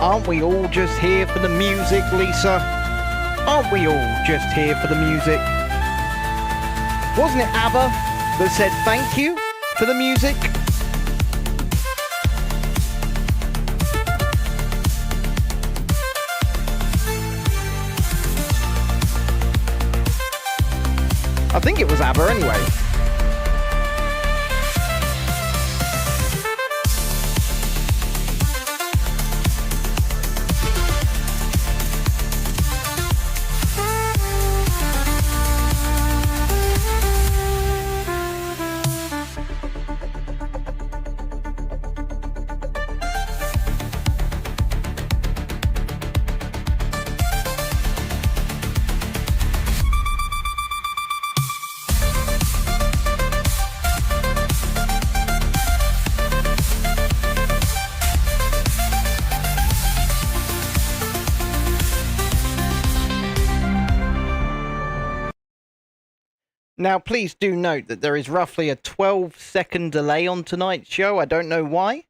Aren't we all just here for the music, Lisa? Aren't we all just here for the music? Wasn't it ABBA that said thank you for the music? I think it was ABBA anyway. Now, please do note that there is roughly a 12-second delay on tonight's show. I don't know why.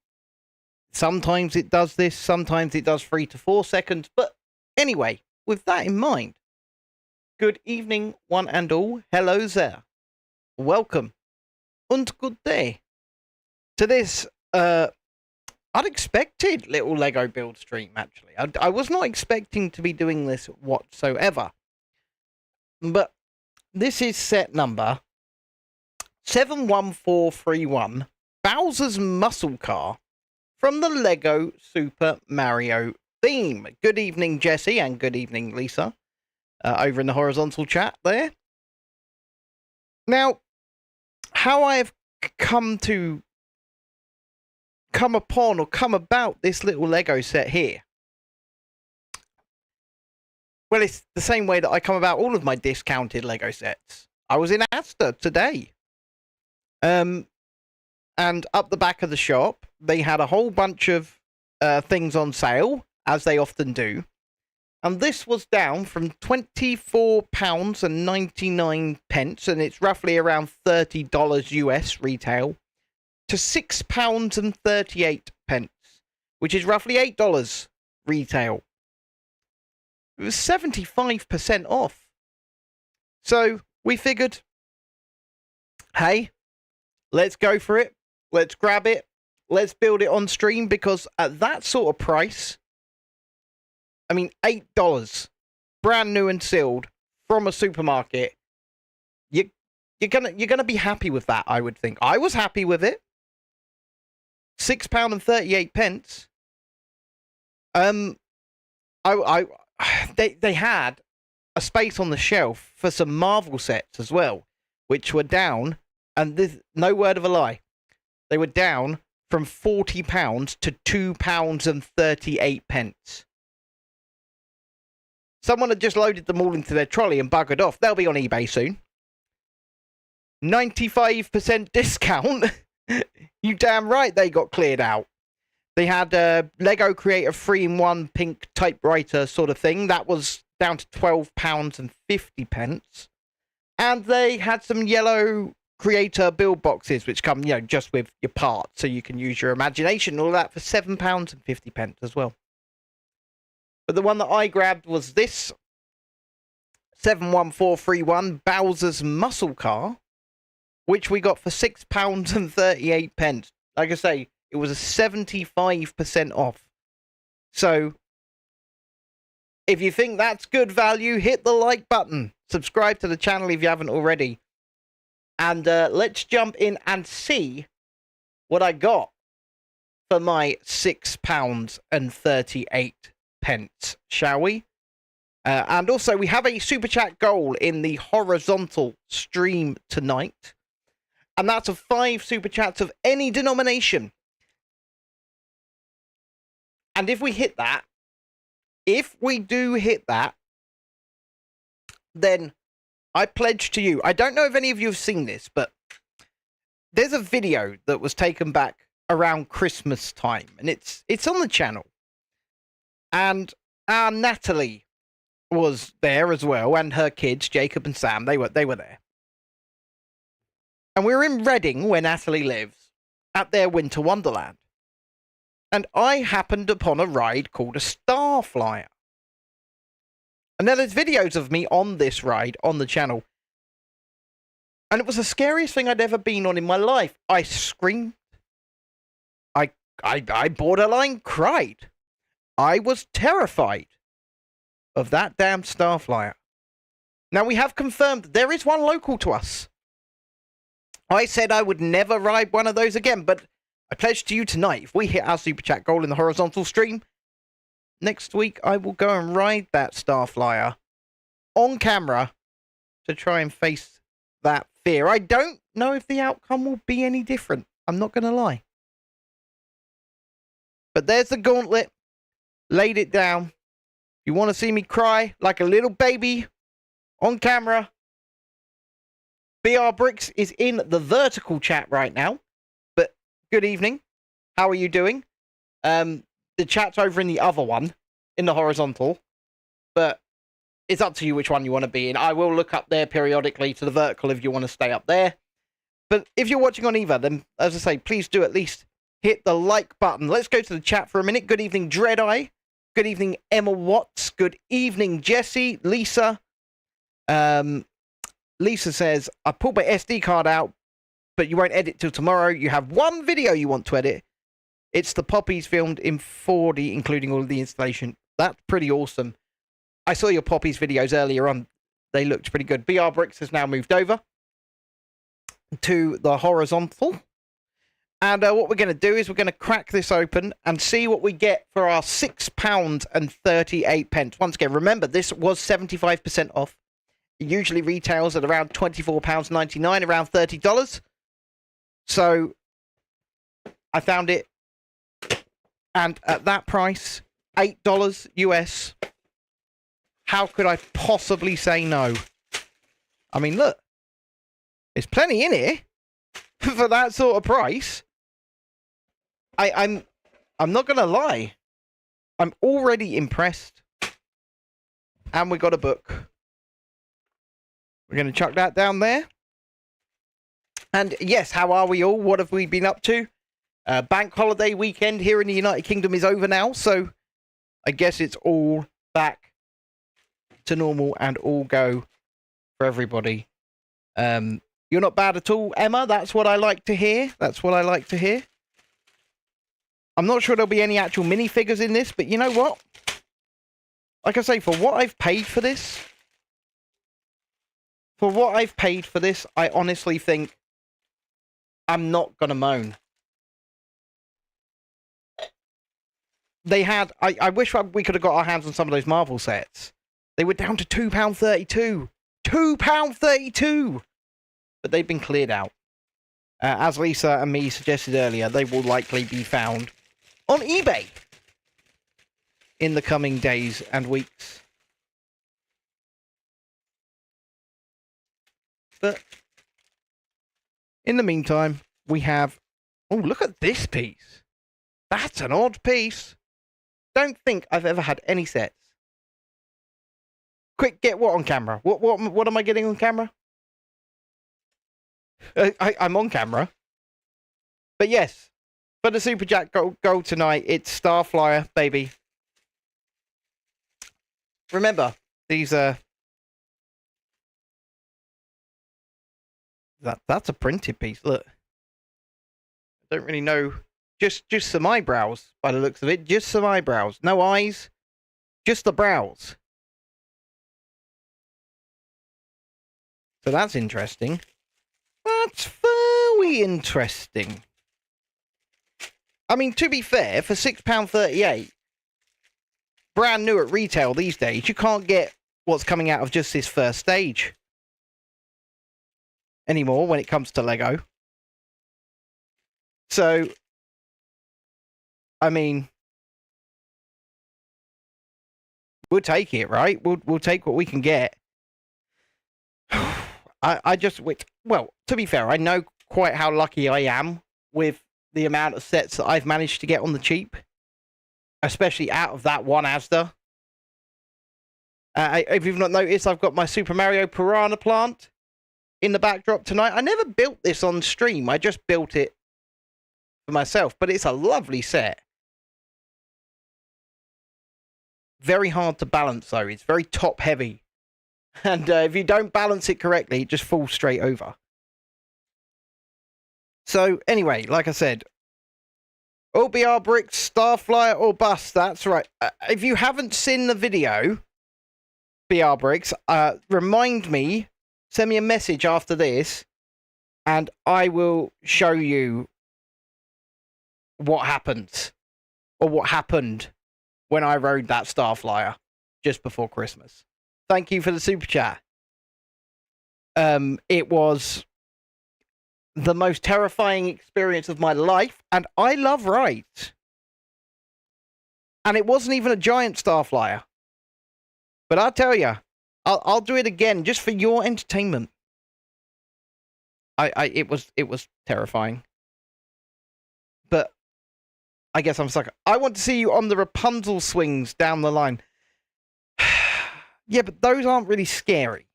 Sometimes it does this, sometimes it does 3 to 4 seconds. But anyway, with that in mind, good evening, one and all. Hello there. Welcome and good day to this unexpected little Lego build stream, actually. I was not expecting to be doing this whatsoever. But this is set number 71431, Bowser's Muscle Car from the Lego Super Mario theme. Good evening, Jesse, and good evening, Lisa, over in the horizontal chat there. Now, how I have come about this little Lego set here. Well, it's the same way that I come about all of my discounted Lego sets. I was in Asda today. And up the back of the shop, they had a whole bunch of things on sale, as they often do. And this was down from £24.99, and it's roughly around $30 US retail, to £6.38, which is roughly $8 retail. It was 75% off. So we figured, hey, let's go for it. Let's grab it. Let's build it on stream, because at that sort of price, I mean, $8, brand new and sealed from a supermarket, you're gonna be happy with that, I would think. I was happy with it. £6.38. They had a space on the shelf for some Marvel sets as well, which were down, and this, no word of a lie, they were down from £40 to £2.38. Someone had just loaded them all into their trolley and buggered off. They'll be on eBay soon. 95% discount. You damn right they got cleared out. They had a Lego Creator 3-in-1 pink typewriter sort of thing. That was down to £12.50. And they had some yellow Creator build boxes, which come, just with your parts, so you can use your imagination and all that, for £7.50 as well. But the one that I grabbed was this 71431 Bowser's Muscle Car, which we got for £6.38. Like I say, it was a 75% off. So, if you think that's good value, hit the like button. Subscribe to the channel if you haven't already. And let's jump in and see what I got for my £6.38, shall we? And also, we have a Super Chat goal in the horizontal stream tonight. And that's of 5 Super Chats of any denomination. And if we hit that, if we do hit that, then I pledge to you, I don't know if any of you have seen this, but there's a video that was taken back around Christmas time, and it's on the channel. And our Natalie was there as well, and her kids, Jacob and Sam, they were there. And we were in Reading, where Natalie lives, at their winter wonderland. and I happened upon a ride called a Starflyer. And now there's videos of me on this ride on the channel. And it was the scariest thing I'd ever been on in my life. I screamed. I borderline cried. I was terrified of that damn Starflyer. Now, we have confirmed there is one local to us. I said I would never ride one of those again, but I pledge to you tonight, if we hit our Super Chat goal in the horizontal stream, next week I will go and ride that Starflyer on camera to try and face that fear. I don't know if the outcome will be any different. I'm not going to lie. But there's the gauntlet. Laid it down. You want to see me cry like a little baby on camera? BR Bricks is in the vertical chat right now. But good evening. How are you doing? The chat's over in the other one, in the horizontal. But it's up to you which one you want to be in. I will look up there periodically to the vertical if you want to stay up there. But if you're watching on either, then, as I say, please do at least hit the like button. Let's go to the chat for a minute. Good evening, Dreadeye. Good evening, Emma Watts. Good evening, Jesse. Lisa. Lisa says, I pulled my SD card out, but you won't edit till tomorrow. You have one video you want to edit. It's the poppies filmed in 4D, including all of the installation. That's pretty awesome. I saw your poppies videos earlier on. They looked pretty good. BR Bricks has now moved over to the horizontal. And what we're going to do is we're going to crack this open and see what we get for our £6.38. Once again, remember, this was 75% off. It usually retails at around £24.99, around $30. So I found it. And at that price, $8 US, how could I possibly say no? I mean, look, there's plenty in here for that sort of price. I'm not going to lie. I'm already impressed. And we got a book. We're going to chuck that down there. And yes, how are we all? What have we been up to? Bank holiday weekend here in the United Kingdom is over now. So I guess it's all back to normal and all go for everybody. You're not bad at all, Emma. That's what I like to hear. That's what I like to hear. I'm not sure there'll be any actual minifigures in this, but you know what? Like I say, for what I've paid for this, I honestly think I'm not going to moan. They had, I wish we could have got our hands on some of those Marvel sets. They were down to £2.32. £2.32! But they've been cleared out. As Lisa and me suggested earlier, they will likely be found on eBay in the coming days and weeks. But in the meantime, we have... Oh, look at this piece. That's an odd piece. Don't think I've ever had any sets. Quick, get what on camera? What am I getting on camera? I'm on camera. But yes, for the Super Chat goal tonight, it's Starflyer, baby. Remember, these are... That's a printed piece, look. I don't really know. Just some eyebrows, by the looks of it. Just some eyebrows. No eyes. Just the brows. So that's interesting. That's very interesting. I mean, to be fair, for £6.38, brand new at retail these days, you can't get what's coming out of just this first stage anymore when it comes to Lego. So, I mean, we'll take it, right? We'll take what we can get. I just, well, to be fair, I know quite how lucky I am with the amount of sets that I've managed to get on the cheap, especially out of that one Asda. If you've not noticed, I've got my Super Mario Piranha plant in the backdrop tonight. I never built this on stream. I just built it for myself, but it's a lovely set. very hard to balance, though. It's very top heavy. And if you don't balance it correctly, it just falls straight over. So, anyway, like I said, OBR bricks, Starflyer or bust. That's right. If you haven't seen the video, BR bricks, remind me, send me a message after this, and I will show you what happens, or what happened when I rode that Starflyer just before Christmas. Thank you for the super chat. It was the most terrifying experience of my life, and I love rides. And it wasn't even a giant Starflyer. But I'll tell you, I'll do it again just for your entertainment. It was terrifying. But I guess I'm stuck. I want to see you on the Rapunzel swings down the line. Yeah, but those aren't really scary.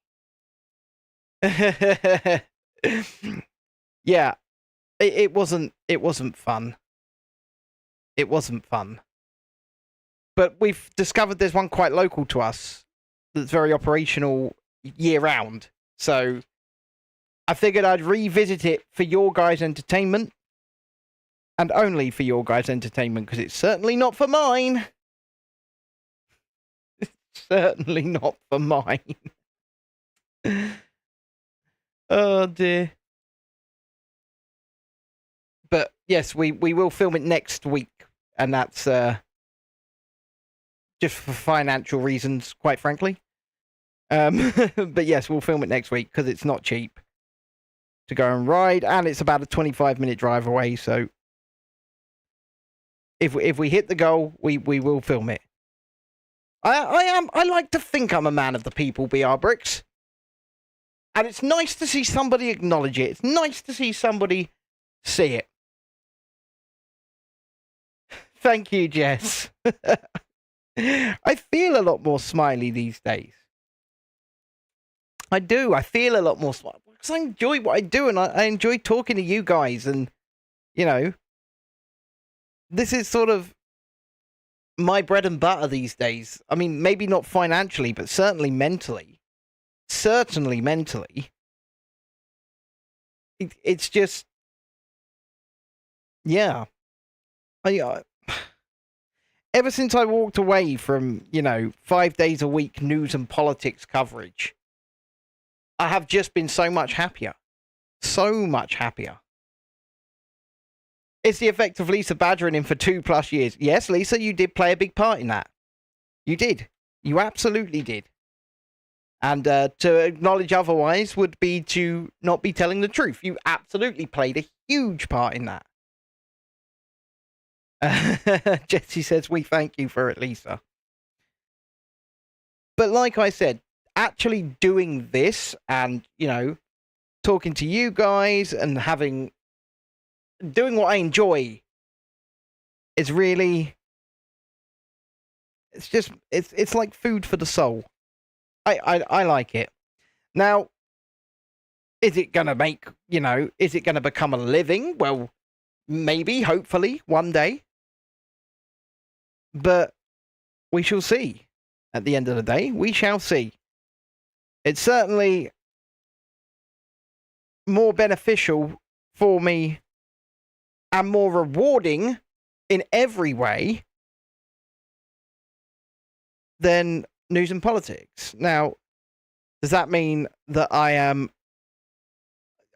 Yeah, it wasn't fun. It wasn't fun. But we've discovered there's one quite local to us that's very operational year-round. So I figured I'd revisit it for your guys' entertainment. And only for your guys' entertainment, because it's certainly not for mine. It's certainly not for mine. Oh, dear. But, yes, we will film it next week. And that's just for financial reasons, quite frankly. But, yes, we'll film it next week, because it's not cheap to go and ride. And it's about a 25-minute drive away, so if we hit the goal, we will film it. I like to think I'm a man of the people, BR Bricks. And it's nice to see somebody acknowledge it. It's nice to see somebody see it. Thank you, Jess. I feel a lot more smiley these days. I do. I feel a lot more smiley. Because I enjoy what I do, and I enjoy talking to you guys. And, you know, this is sort of my bread and butter these days. I mean, maybe not financially, but certainly mentally. Certainly mentally. It's just, yeah. Ever since I walked away from, 5 days a week news and politics coverage, I have just been so much happier. So much happier. It's the effect of Lisa badgering him for 2+ years. Yes, Lisa, you did play a big part in that. You did. You absolutely did. And to acknowledge otherwise would be to not be telling the truth. You absolutely played a huge part in that. Jesse says, we thank you for it, Lisa. But like I said, actually doing this and, talking to you guys and doing what I enjoy is really, it's like food for the soul. I like it. Now, is it going to make, is it going to become a living? Well, maybe, hopefully, one day. But we shall see. At the end of the day, we shall see. It's certainly more beneficial for me and more rewarding in every way than news and politics. Now, does that mean that I am?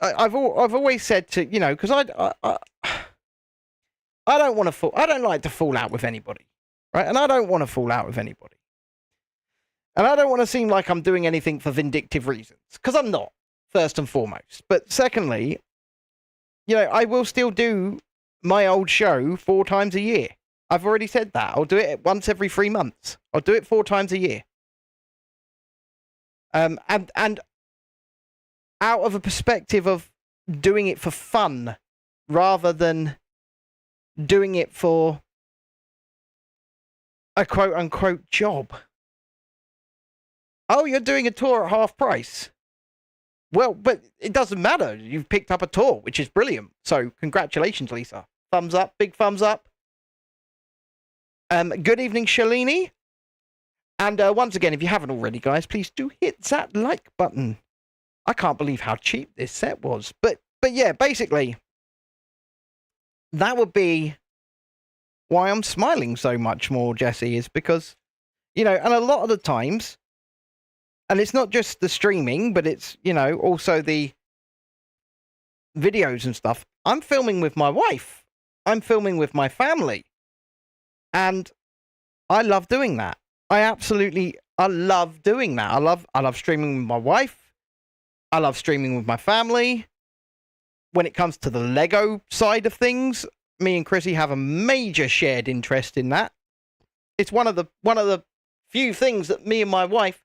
I've always said to because I don't want to I don't like to fall out with anybody, right? And I don't want to fall out with anybody, and I don't want to seem like I'm doing anything for vindictive reasons, because I'm not, first and foremost. But secondly, I will still do my old show 4 times a year. I've already said that. I'll do it once every 3 months. I'll do it 4 times a year. And out of a perspective of doing it for fun rather than doing it for a quote-unquote job. Oh, you're doing a tour at half price. Well, but it doesn't matter. You've picked up a tour, which is brilliant. So, congratulations, Lisa. Thumbs up, big thumbs up. Good evening, Shalini. And once again, if you haven't already, guys, please do hit that like button. I can't believe how cheap this set was. But yeah, basically, that would be why I'm smiling so much more, Jesse, is because, you know, and a lot of the times, and it's not just the streaming, but it's, you know, also the videos and stuff. I'm filming with my wife. I'm filming with my family. And I love doing that. I love doing that. I love streaming with my wife. I love streaming with my family. When it comes to the Lego side of things, me and Chrissy have a major shared interest in that. It's one of the few things that me and my wife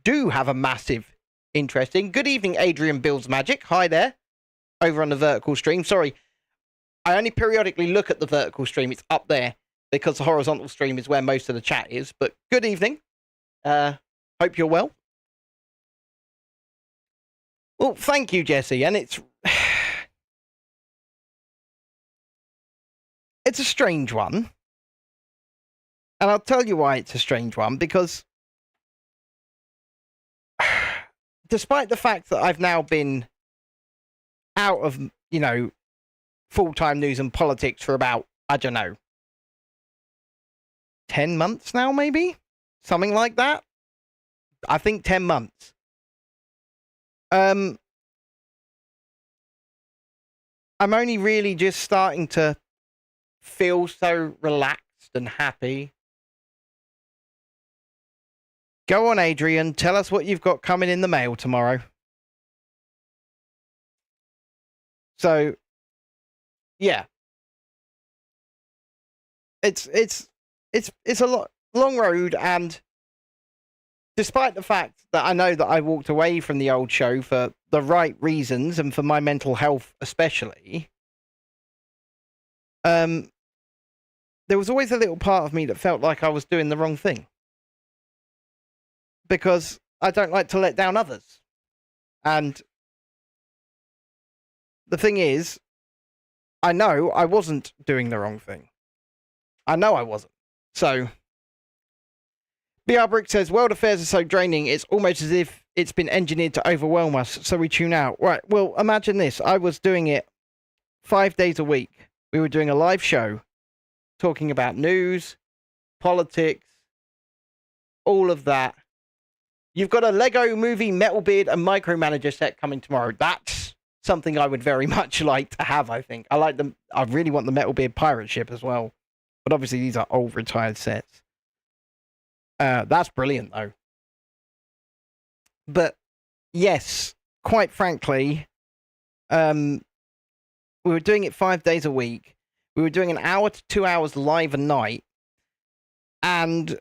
do have a massive interest in. Good evening, Adrian Builds Magic. Hi there. Over on the vertical stream. Sorry, I only periodically look at the vertical stream. It's up there because the horizontal stream is where most of the chat is. But good evening. Hope you're well. Well, thank you, Jesse. And it's a strange one. And I'll tell you why it's a strange one. Because despite the fact that I've now been out of, you know, full-time news and politics for about, I don't know, 10 months now, maybe? Something like that. I think 10 months. I'm only really just starting to feel so relaxed and happy. Go on, Adrian. Tell us what you've got coming in the mail tomorrow. So, yeah. It's a long road, and despite the fact that I know that I walked away from the old show for the right reasons and for my mental health especially, there was always a little part of me that felt like I was doing the wrong thing. Because I don't like to let down others. And the thing is, I know I wasn't doing the wrong thing. I know I wasn't. So, BR Brick says, world affairs are so draining, it's almost as if it's been engineered to overwhelm us, so we tune out. Right, well, imagine this. I was doing it 5 days a week. We were doing a live show, talking about news, politics, all of that. You've got a Lego Movie Metalbeard and Micromanager set coming tomorrow. That's something I would very much like to have, I think. I like them. I really want the Metalbeard pirate ship as well. But obviously these are old retired sets. That's brilliant, though. But, yes, quite frankly, we were doing it 5 days a week. We were doing an hour to 2 hours live a night. And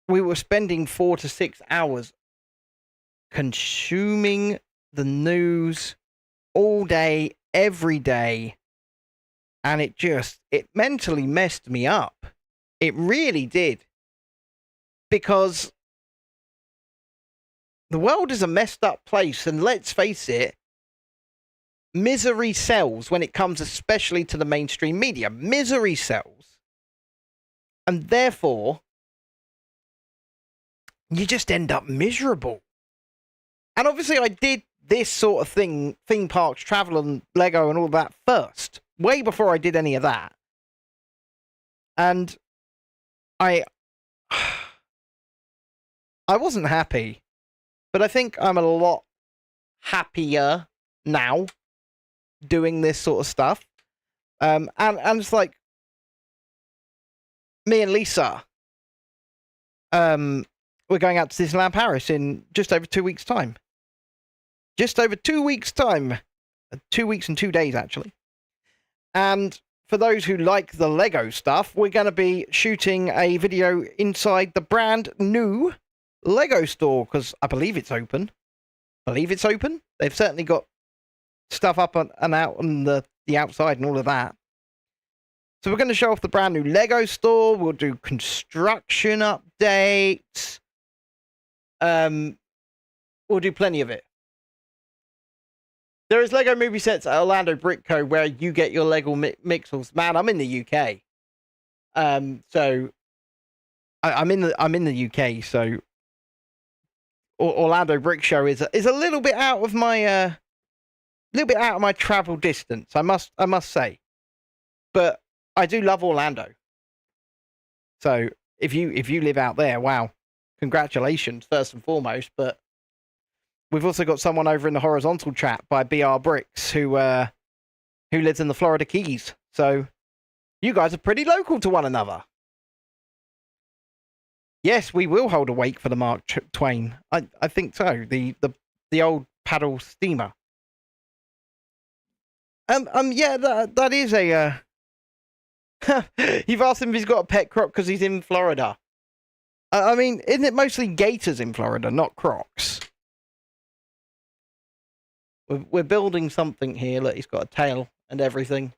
we were spending 4 to 6 hours consuming the news all day, every day. And it mentally messed me up. It really did. Because the world is a messed up place. And let's face it, misery sells when it comes especially to the mainstream media. Misery sells. And therefore, you just end up miserable. And obviously I did this sort of thing, theme parks, travel and Lego and all that first, way before I did any of that. And I wasn't happy, but I think I'm a lot happier now doing this sort of stuff. And it's like me and Lisa, we're going out to Disneyland Paris in just over 2 weeks' time. Just over 2 weeks' time. 2 weeks and 2 days, actually. And for those who like the Lego stuff, we're going to be shooting a video inside the brand new Lego store, because I believe it's open. They've certainly got stuff up and out on the outside and all of that. So we're going to show off the brand new Lego store. We'll do construction updates. We'll do plenty of it. There is Lego movie sets at Orlando Brick Co. where you get your Lego mixels. Man, I'm in the UK. So I'm in the UK, so Orlando Brick Show is a little bit out of my travel distance. I must say, but I do love Orlando. So if you live out there, wow, congratulations first and foremost. But we've also got someone over in the horizontal chat by BR Bricks who lives in the Florida Keys. So you guys are pretty local to one another. Yes, we will hold a wake for the Mark Twain. I think so. The old paddle steamer. Yeah, that is a. You've asked him if he's got a pet croc because he's in Florida. I mean, isn't it mostly gators in Florida, not crocs? We're building something here. Look, he's got a tail and everything.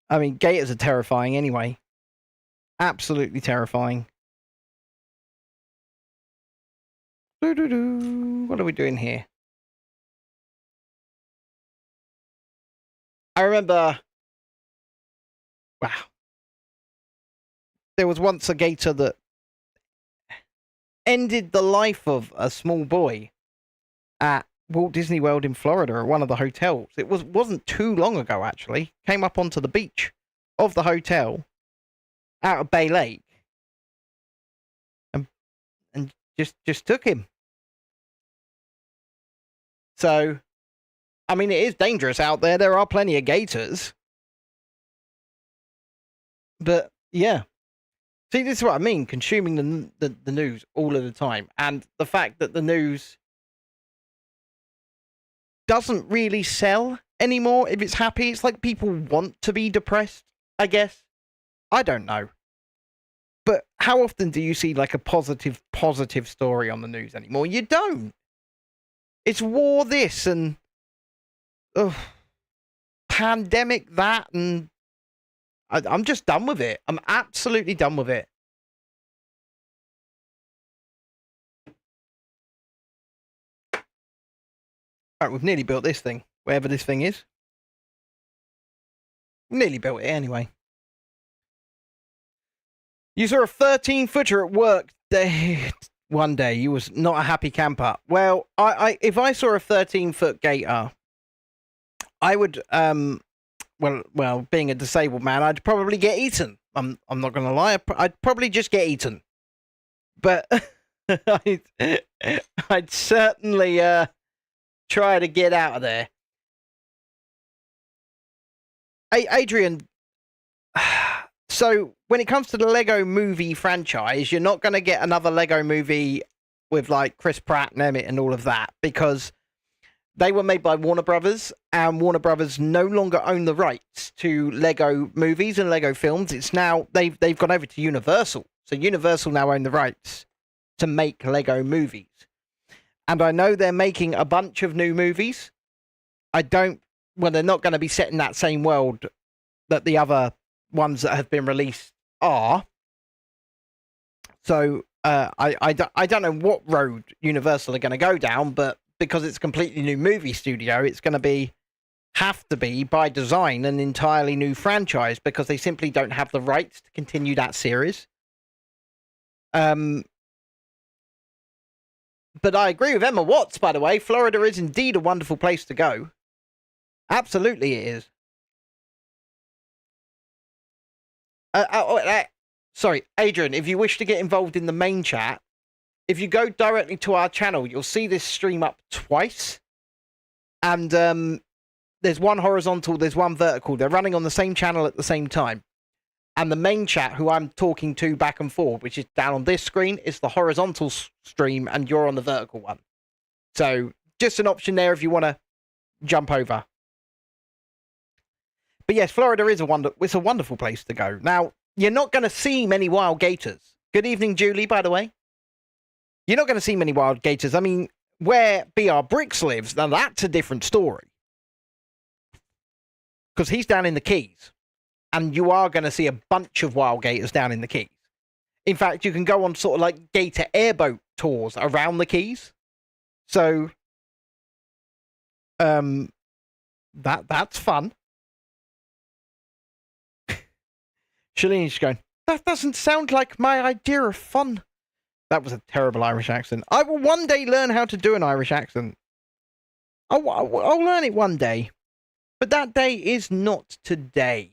I mean, gators are terrifying anyway. Absolutely terrifying. What are we doing here? I remember... Wow. There was once a gator that ended the life of a small boy at Walt Disney World in Florida at one of the hotels. It wasn't too long ago, actually. Came up onto the beach of the hotel out of Bay Lake and just took him. So, I mean, it is dangerous out there. There are plenty of gators. But, yeah. See, this is what I mean, consuming the news all of the time. And the fact that the news doesn't really sell anymore if it's happy. It's like people want to be depressed, I guess. I don't know. But how often do you see like a positive story on the news anymore? You don't. It's war this and pandemic that, and I'm just done with it. I'm absolutely done with it. Right, we've nearly built this thing, wherever this thing is. Nearly built it anyway. You saw a 13-footer at work one day. You was not a happy camper. Well, if I saw a 13-foot gator, I would well, being a disabled man, I'd probably get eaten. I'm not going to lie. I'd probably just get eaten. But I'd certainly try to get out of there. Hey, Adrian, so when it comes to the Lego movie franchise, you're not going to get another Lego movie with like Chris Pratt and Emmett and all of that, because they were made by Warner Brothers, and Warner Brothers no longer own the rights to Lego movies and Lego films. It's now they've gone over to Universal. So Universal now own the rights to make Lego movies. And I know they're making a bunch of new movies. They're not going to be set in that same world that the other ones that have been released are. So I don't know what road Universal are going to go down, but because it's a completely new movie studio, it's going to have to be by design an entirely new franchise, because they simply don't have the rights to continue that series. But I agree with Emma Watts, by the way. Florida is indeed a wonderful place to go. Absolutely it is. Sorry, Adrian, if you wish to get involved in the main chat, if you go directly to our channel, you'll see this stream up twice. And there's one horizontal, there's one vertical. They're running on the same channel at the same time. And the main chat, who I'm talking to back and forth, which is down on this screen, is the horizontal stream, and you're on the vertical one. So just an option there if you want to jump over. But yes, Florida is it's a wonderful place to go. Now, you're not going to see many wild gators. Good evening, Julie, by the way. You're not going to see many wild gators. I mean, where BR Bricks lives, now that's a different story. Because he's down in the Keys. And you are going to see a bunch of wild gators down in the Keys. In fact, you can go on sort of like gator airboat tours around the Keys. So, that's fun. Shalini's going, that doesn't sound like my idea of fun. That was a terrible Irish accent. I will one day learn how to do an Irish accent. I'll learn it one day. But that day is not today.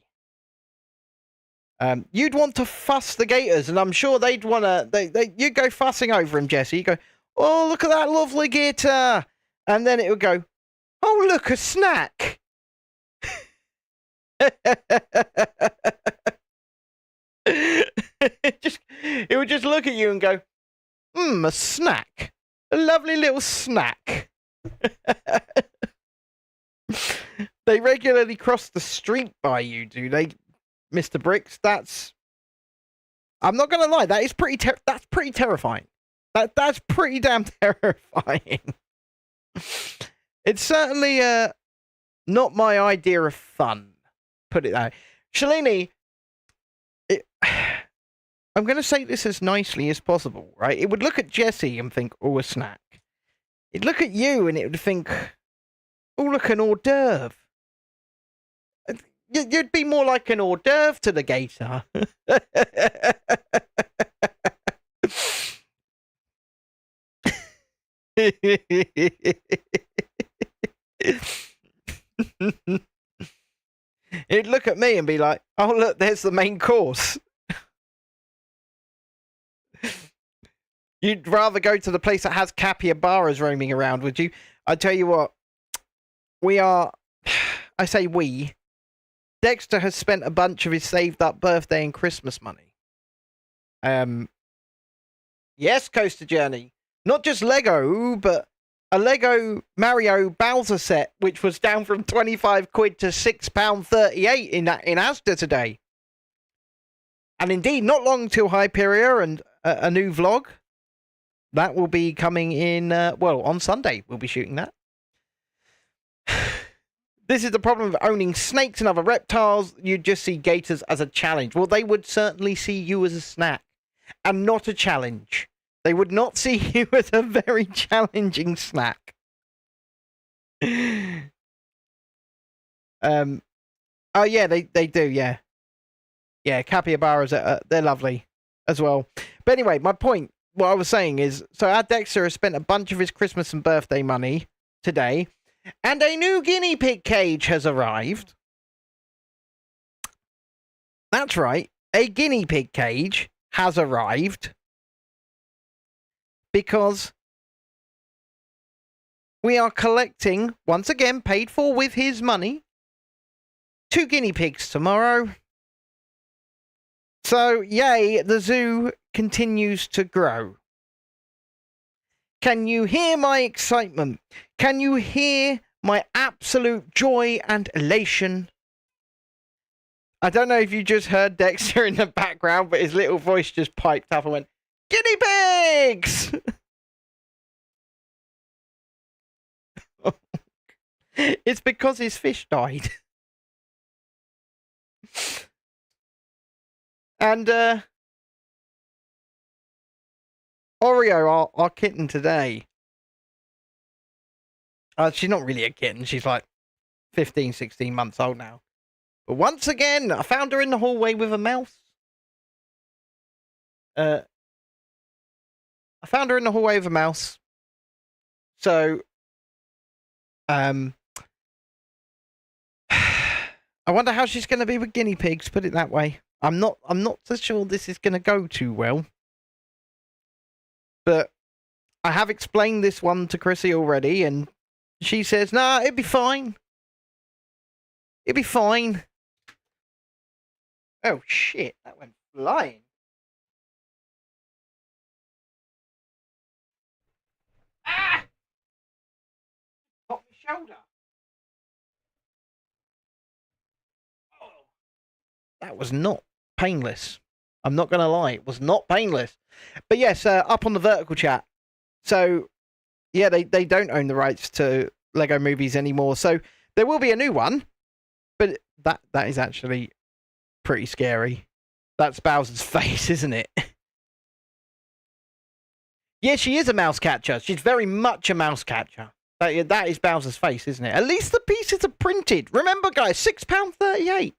You'd want to fuss the Gators, and I'm sure they'd want to... You'd go fussing over him, Jesse. You'd go, oh, look at that lovely Gator. And then it would go, oh, look, a snack. It would just look at you and go, a snack. A lovely little snack. They regularly cross the street by you, do they, Mr. Bricks? I'm not going to lie, that is that's pretty terrifying. That's pretty damn terrifying. It's certainly not my idea of fun. Put it that way. Shalini, I'm going to say this as nicely as possible, right? It would look at Jesse and think, oh, a snack. It'd look at you and it would think, oh, look, an hors d'oeuvre. You'd be more like an hors d'oeuvre to the Gator. It'd look at me and be like, oh, look, there's the main course. You'd rather go to the place that has capybaras roaming around, would you? I tell you what, I say we, Dexter has spent a bunch of his saved up birthday and Christmas money. Yes, Coaster Journey. Not just Lego, but a Lego Mario Bowser set, which was down from 25 quid to £6.38 in Asda today. And indeed, not long till Hyperion and a new vlog. That will be coming in, on Sunday. We'll be shooting that. This is the problem of owning snakes and other reptiles. You just see gators as a challenge. Well, they would certainly see you as a snack and not a challenge. They would not see you as a very challenging snack. Oh, yeah, they do, yeah. Yeah, capybaras, they're lovely as well. But anyway, my point, what I was saying is, so our Dexter has spent a bunch of his Christmas and birthday money today, and a new guinea pig cage has arrived. That's right, a guinea pig cage has arrived because we are collecting, once again, paid for with his money, 2 guinea pigs tomorrow. So, yay, the zoo continues to grow. Can you hear my excitement? Can you hear my absolute joy and elation? I don't know if you just heard Dexter in the background, but his little voice just piped up and went, guinea pigs! It's because his fish died. And, Oreo, our kitten today. She's not really a kitten. She's like 15, 16 months old now. But once again, I found her in the hallway with a mouse. I found her in the hallway with a mouse. So, I wonder how she's going to be with guinea pigs, put it that way. I'm not so sure this is going to go too well. But I have explained this one to Chrissy already, and she says, nah, it'd be fine. It'd be fine. Oh, shit. That went flying. Ah! Got my shoulder. Oh. That was not painless. I'm not going to lie. It was not painless. But yes, up on the vertical chat. So, yeah, they don't own the rights to Lego movies anymore. So there will be a new one. But that is actually pretty scary. That's Bowser's face, isn't it? Yeah, she is a mouse catcher. She's very much a mouse catcher. That is Bowser's face, isn't it? At least the pieces are printed. Remember, guys, £6.38.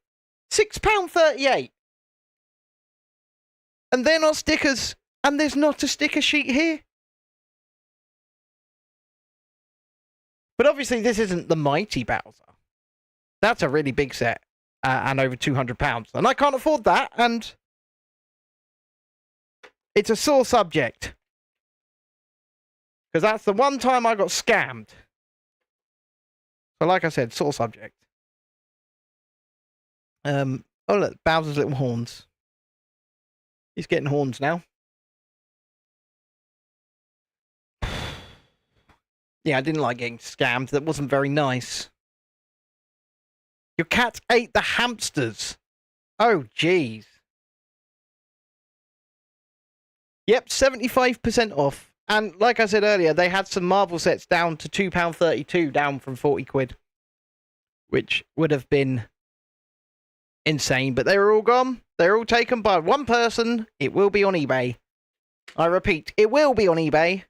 £6.38. And they're not stickers. And there's not a sticker sheet here. But obviously this isn't the Mighty Bowser. That's a really big set. And over £200. And I can't afford that. And it's a sore subject. Because that's the one time I got scammed. So like I said, sore subject. Oh look, Bowser's little horns. He's getting horns now. Yeah, I didn't like getting scammed. That wasn't very nice. Your cat ate the hamsters. Oh, jeez. Yep, 75% off. And like I said earlier, they had some Marvel sets down to £2.32, down from 40 quid. Which would have been insane, but they were all gone. They're all taken by one person. It will be on eBay. I repeat, it will be on eBay.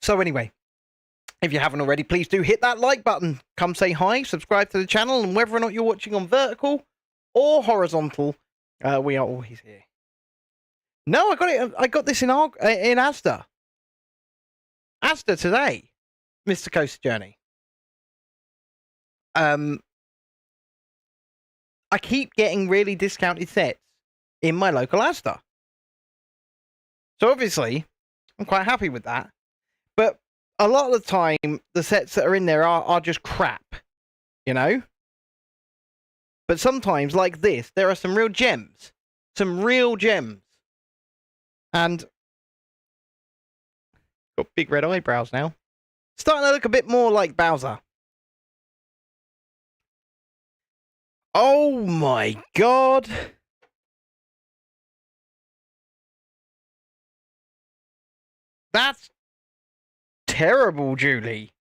So anyway, if you haven't already, please do hit that like button. Come say hi, subscribe to the channel, and whether or not you're watching on vertical or horizontal, we are always here. No, I got it. I got this in Asda. Asda today, Mr. Coaster Journey. I keep getting really discounted sets in my local Asda. So obviously, I'm quite happy with that. But a lot of the time, the sets that are in there are just crap, you know? But sometimes, like this, there are some real gems. Some real gems. And got big red eyebrows now. Starting to look a bit more like Bowser. Oh my god! That's terrible, Julie.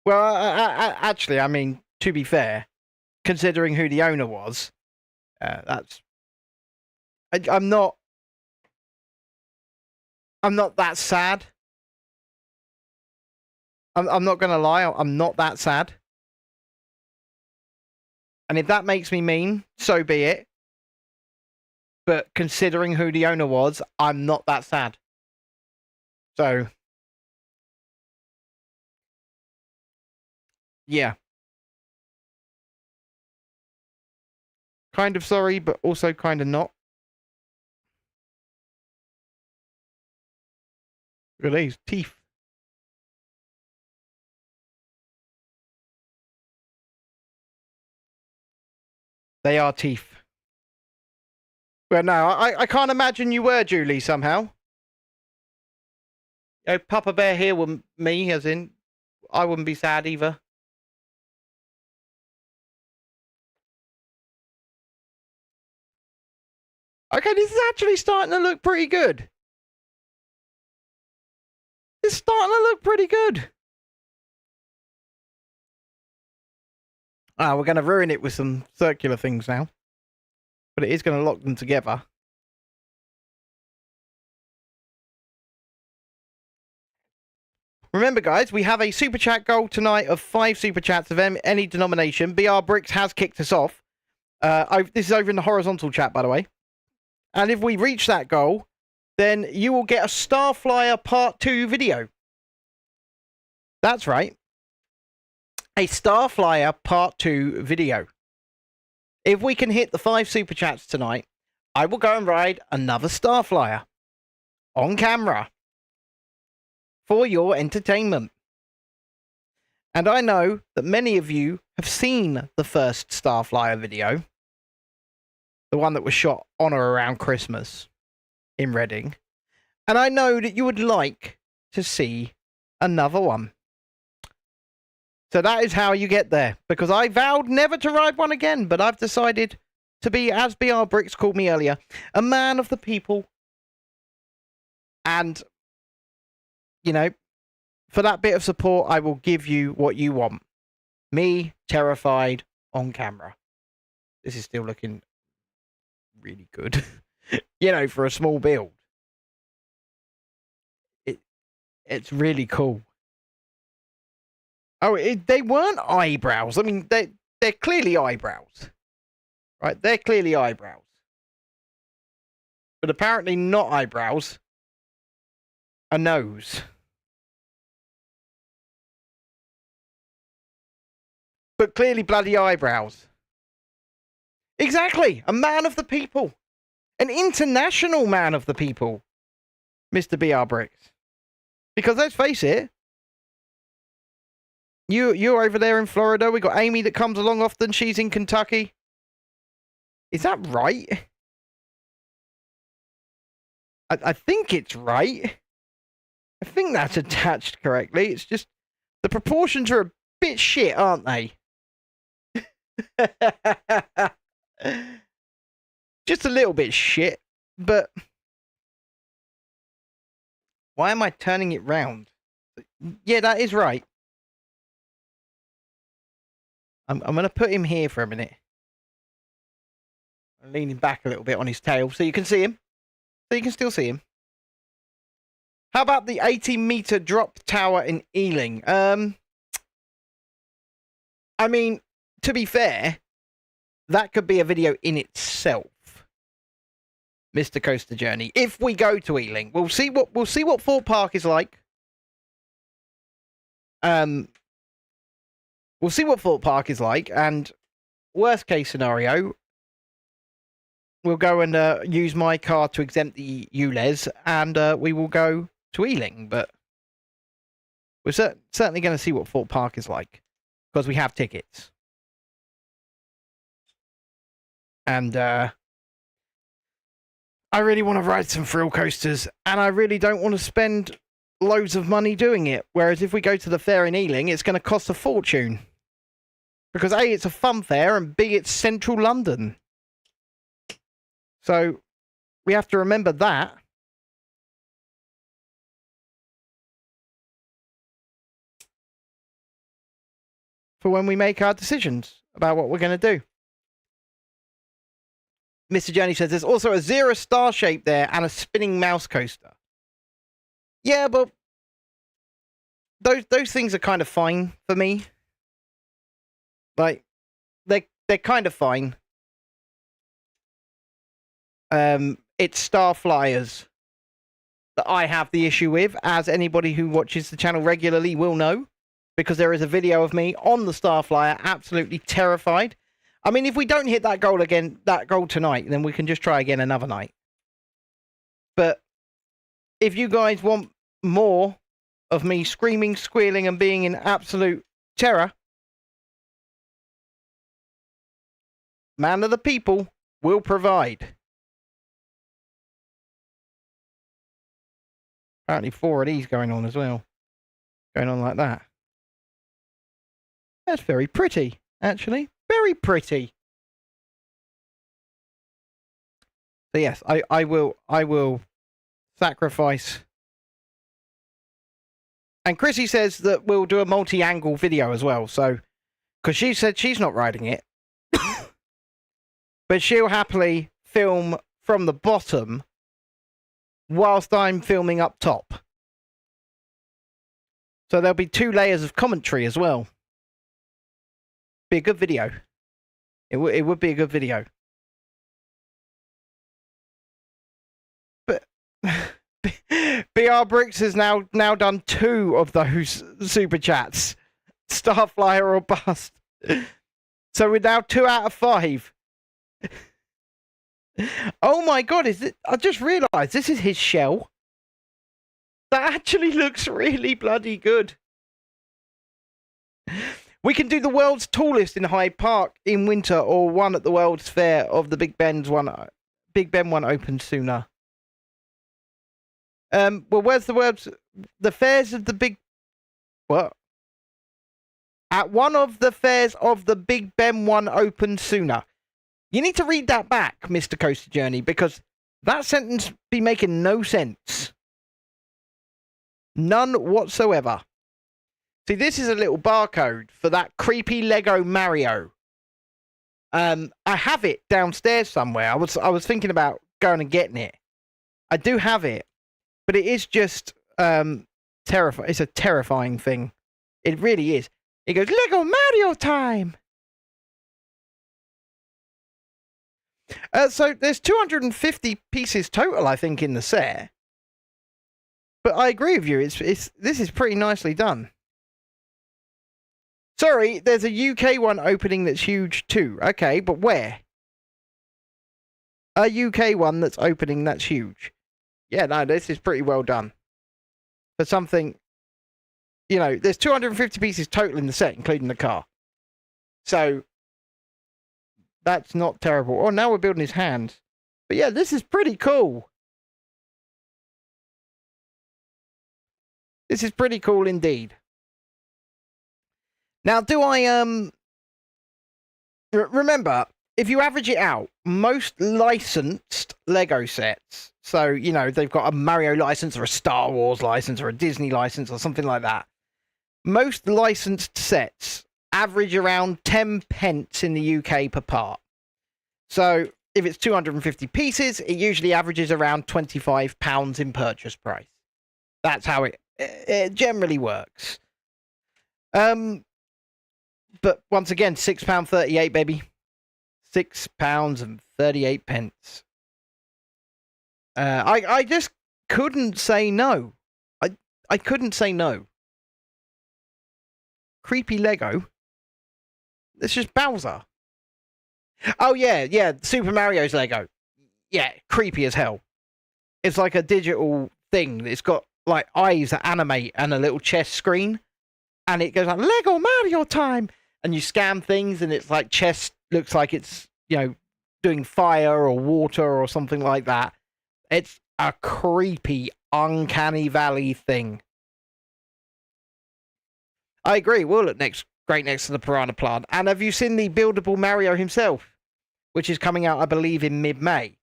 Well, actually, I mean, to be fair, considering who the owner was, that's... I'm not that sad. I'm not going to lie, I'm not that sad. And if that makes me mean, so be it. But considering who the owner was, I'm not that sad. So... yeah. Kind of sorry, but also kind of not. Look at these teeth. They are teeth. Well, no, I can't imagine you were, Julie, somehow. Oh, Papa Bear here with me, as in, I wouldn't be sad either. Okay, this is actually starting to look pretty good. It's starting to look pretty good. Ah, we're going to ruin it with some circular things now. But it is going to lock them together. Remember, guys, we have a Super Chat goal tonight of 5 Super Chats of any denomination. BR Bricks has kicked us off. This is over in the horizontal chat, by the way. And if we reach that goal, then you will get a Starflyer Part 2 video. That's right. A Starflyer Part 2 video. If we can hit the 5 Super Chats tonight, I will go and ride another Starflyer on camera for your entertainment. And I know that many of you have seen the first Starflyer video. The one that was shot on or around Christmas in Reading. And I know that you would like to see another one. So that is how you get there. Because I vowed never to ride one again. But I've decided to be, as BR Bricks called me earlier, a man of the people. And, you know, for that bit of support, I will give you what you want. Me, terrified, on camera. This is still looking really good. You know, for a small build. It's really cool. Oh, they weren't eyebrows. I mean, they're clearly eyebrows. Right? They're clearly eyebrows. But apparently not eyebrows. A nose. But clearly bloody eyebrows. Exactly. A man of the people. An international man of the people. Mr. BR Bricks. Because let's face it. You're over there in Florida. We got Amy that comes along often. She's in Kentucky. Is that right? I think it's right. I think that's attached correctly. It's just the proportions are a bit shit, aren't they? Just a little bit shit, but why am I turning it round? Yeah, that is right. I'm going to put him here for a minute. I'm leaning back a little bit on his tail so you can see him. So you can still see him. How about the 80-meter drop tower in Ealing? I mean, to be fair, that could be a video in itself. Mr. Coaster Journey. If we go to Ealing, we'll see what Thorpe Park is like. We'll see what Thorpe Park is like, and worst case scenario, we'll go and use my car to exempt the ULEZ, and we will go to Ealing. But we're certainly going to see what Thorpe Park is like, because we have tickets. And I really want to ride some thrill coasters, and I really don't want to spend loads of money doing it. Whereas if we go to the fair in Ealing, it's going to cost a fortune. Because A, it's a fun fair, and B, it's central London. So we have to remember that. For when we make our decisions about what we're going to do. Mr. Journey says there's also a Zero Star shape there and a spinning mouse coaster. Yeah, but those things are kind of fine for me. Like, they're kind of fine. It's Star Flyers that I have the issue with, as anybody who watches the channel regularly will know, because there is a video of me on the Star Flyer, absolutely terrified. I mean, if we don't hit that goal tonight, then we can just try again another night. But if you guys want more of me screaming, squealing, and being in absolute terror, man of the people will provide. Apparently 4 of these going on as well. Going on like that. That's very pretty, actually. Very pretty. So yes, I will sacrifice. And Chrissy says that we'll do a multi-angle video as well. So, because she said she's not riding it, but she'll happily film from the bottom whilst I'm filming up top. So there'll be 2 layers of commentary as well. Be a good video. It would be a good video. But BR Bricks has now done 2 of those super chats. Starflyer or bust. So we're now 2 out of 5. Oh my god, I just realised this is his shell. That actually looks really bloody good. We can do the world's tallest in Hyde Park in winter, or one at the World's Fair of the Big Ben's one. Big Ben one opens sooner. Well, where's the fairs of the big... What? At one of the fairs of the Big Ben one opens sooner. You need to read that back, Mr. Coaster Journey, because that sentence be making no sense. None whatsoever. See, this is a little barcode for that creepy Lego Mario. I have it downstairs somewhere. I was thinking about going and getting it. I do have it, but it is just terrifying. It's a terrifying thing. It really is. It goes, Lego Mario time. So there's 250 pieces total, I think, in the set. But I agree with you. This is pretty nicely done. Sorry, there's a UK one opening that's huge too. Okay, but where? A UK one that's opening that's huge. Yeah, no, this is pretty well done. For something, you know, there's 250 pieces total in the set, including the car. So, that's not terrible. Oh, now we're building his hands. But yeah, this is pretty cool. This is pretty cool indeed. Now, do I, remember, if you average it out, most licensed Lego sets, so, you know, they've got a Mario license or a Star Wars license or a Disney license or something like that. Most licensed sets average around 10 pence in the UK per part. So, if it's 250 pieces, it usually averages around £25 in purchase price. That's how it generally works. But once again, £6.38, baby. £6.38. I just couldn't say no. I couldn't say no. Creepy Lego. It's just Bowser. Oh yeah, Super Mario's Lego. Yeah, creepy as hell. It's like a digital thing. It's got like eyes that animate and a little chess screen, and it goes like Lego Mario time. And you scan things, and it's like chess looks like it's, you know, doing fire or water or something like that. It's a creepy, uncanny valley thing. I agree. Will look great next to the Piranha Plant. And have you seen the buildable Mario himself, which is coming out, I believe, in mid-May?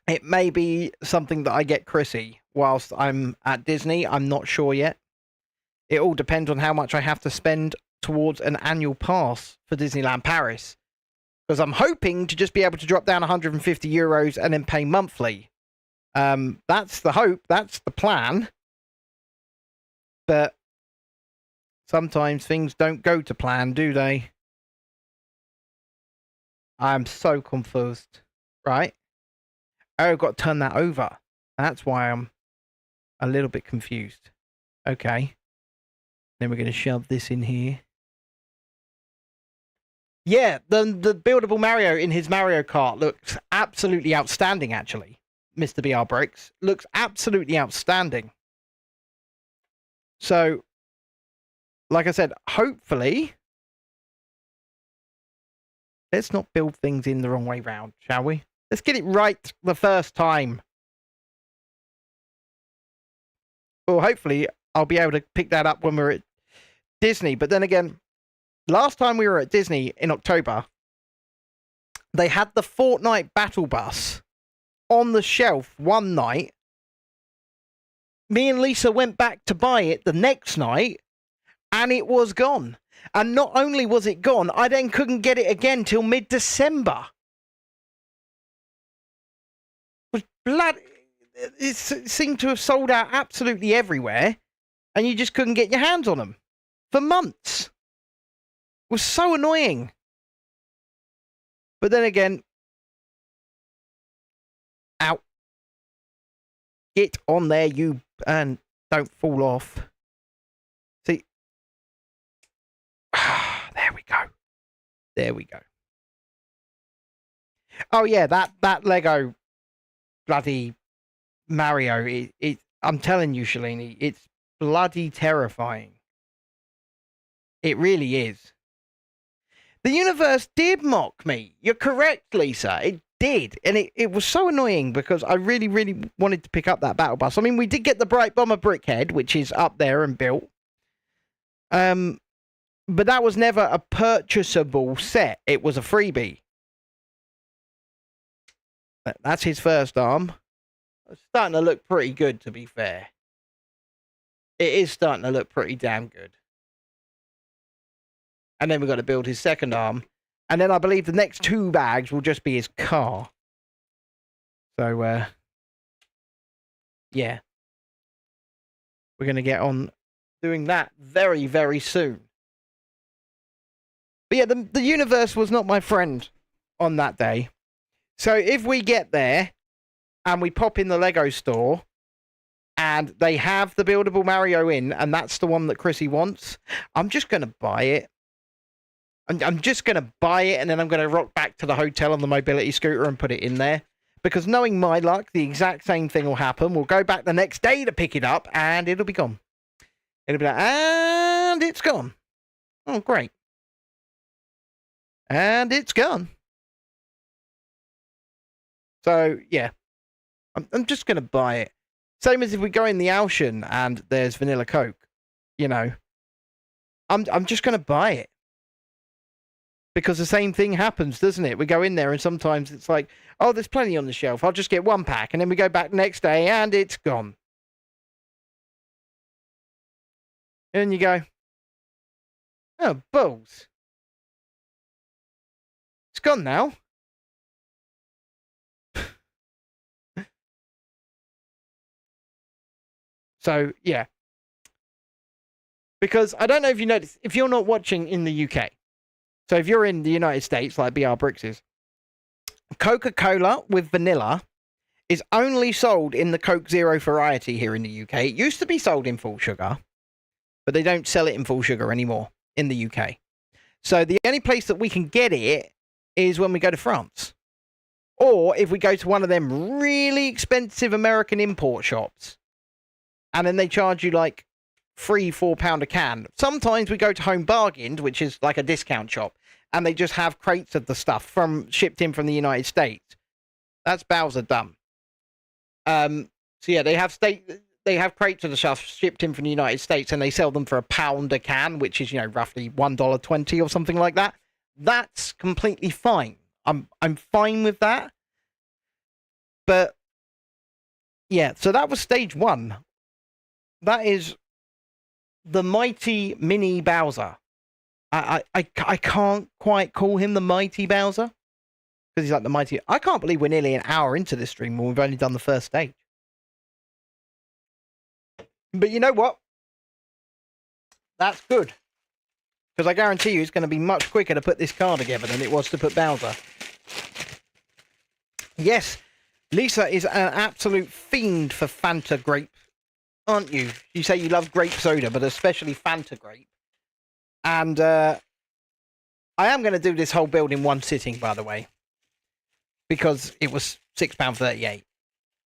It may be something that I get Chrissy whilst I'm at Disney. I'm not sure yet. It all depends on how much I have to spend towards an annual pass for Disneyland Paris, because I'm hoping to just be able to drop down 150 euros and then pay monthly. That's the hope, that's the plan, but sometimes things don't go to plan, do they? I'm so confused. Right, I've got to turn that over. That's why I'm a little bit confused. Okay, then we're going to shove this in here. Yeah, the buildable Mario in his Mario Kart looks absolutely outstanding, actually. Mr. BR Bricks looks absolutely outstanding. So, like I said, hopefully, let's not build things in the wrong way round, shall we? Let's get it right the first time. Well, hopefully, I'll be able to pick that up when we're at Disney. But then again, last time we were at Disney in October, they had the Fortnite Battle Bus on the shelf one night. Me and Lisa went back to buy it the next night, and it was gone. And not only was it gone, I then couldn't get it again till mid-December. It seemed to have sold out absolutely everywhere, and you just couldn't get your hands on them for months. It was so annoying. But then again, out. Get on there, you, and don't fall off. See? There we go. There we go. Oh yeah, that Lego bloody Mario, I'm telling you, Shalini, it's bloody terrifying. It really is. The universe did mock me. You're correct, Lisa. It did. And it was so annoying because I really, really wanted to pick up that battle bus. I mean, we did get the Bright Bomber Brickhead, which is up there and built. But that was never a purchasable set. It was a freebie. That's his first arm. It's starting to look pretty good, to be fair. It is starting to look pretty damn good. And then we've got to build his second arm. And then I believe the next two bags will just be his car. So, yeah. We're going to get on doing that very, very soon. But yeah, the universe was not my friend on that day. So if we get there and we pop in the Lego store and they have the buildable Mario in, and that's the one that Chrissy wants, I'm just going to buy it. I'm just going to buy it, and then I'm going to rock back to the hotel on the mobility scooter and put it in there. Because knowing my luck, the exact same thing will happen. We'll go back the next day to pick it up, and it'll be gone. It'll be like, and it's gone. Oh, great. And it's gone. So, yeah. I'm just going to buy it. Same as if we go in the ocean and there's vanilla Coke. You know. I'm just going to buy it. Because the same thing happens, doesn't it? We go in there and sometimes it's like, oh, there's plenty on the shelf. I'll just get one pack. And then we go back next day and it's gone. And you go, oh, balls. It's gone now. So, yeah. Because I don't know if you noticed, if you're not watching in the UK, so if you're in the United States, like BR Bricks is, Coca-Cola with vanilla is only sold in the Coke Zero variety here in the UK. It used to be sold in full sugar, but they don't sell it in full sugar anymore in the UK. So the only place that we can get it is when we go to France. Or if we go to one of them really expensive American import shops. And then they charge you like £3-4 a can. Sometimes we go to Home Bargained, which is like a discount shop. And they just have crates of the stuff shipped in from the United States. That's Bowser dumb. So yeah, they have crates of the stuff shipped in from the United States, and they sell them for £1 a can, which is, you know, roughly $1.20 or something like that. That's completely fine. I'm fine with that. But yeah, so that was stage 1. That is the mighty mini Bowser. I can't quite call him the mighty Bowser because he's like the mighty. I can't believe we're nearly an hour into this stream when we've only done the first stage. But you know what? That's good. Because I guarantee you it's going to be much quicker to put this car together than it was to put Bowser. Yes, Lisa is an absolute fiend for Fanta grape, aren't you? You say you love grape soda, but especially Fanta grape. And I am going to do this whole build in one sitting, by the way. Because it was £6.38.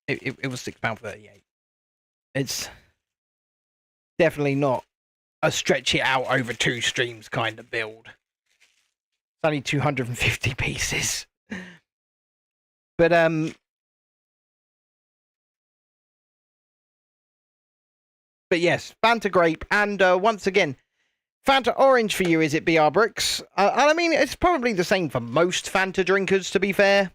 It was £6.38. It's definitely not a stretch it out over 2 streams kind of build. It's only 250 pieces. But yes, Fanta grape, and once again, Fanta orange for you, is it, BR Bricks? And I mean, it's probably the same for most Fanta drinkers, to be fair.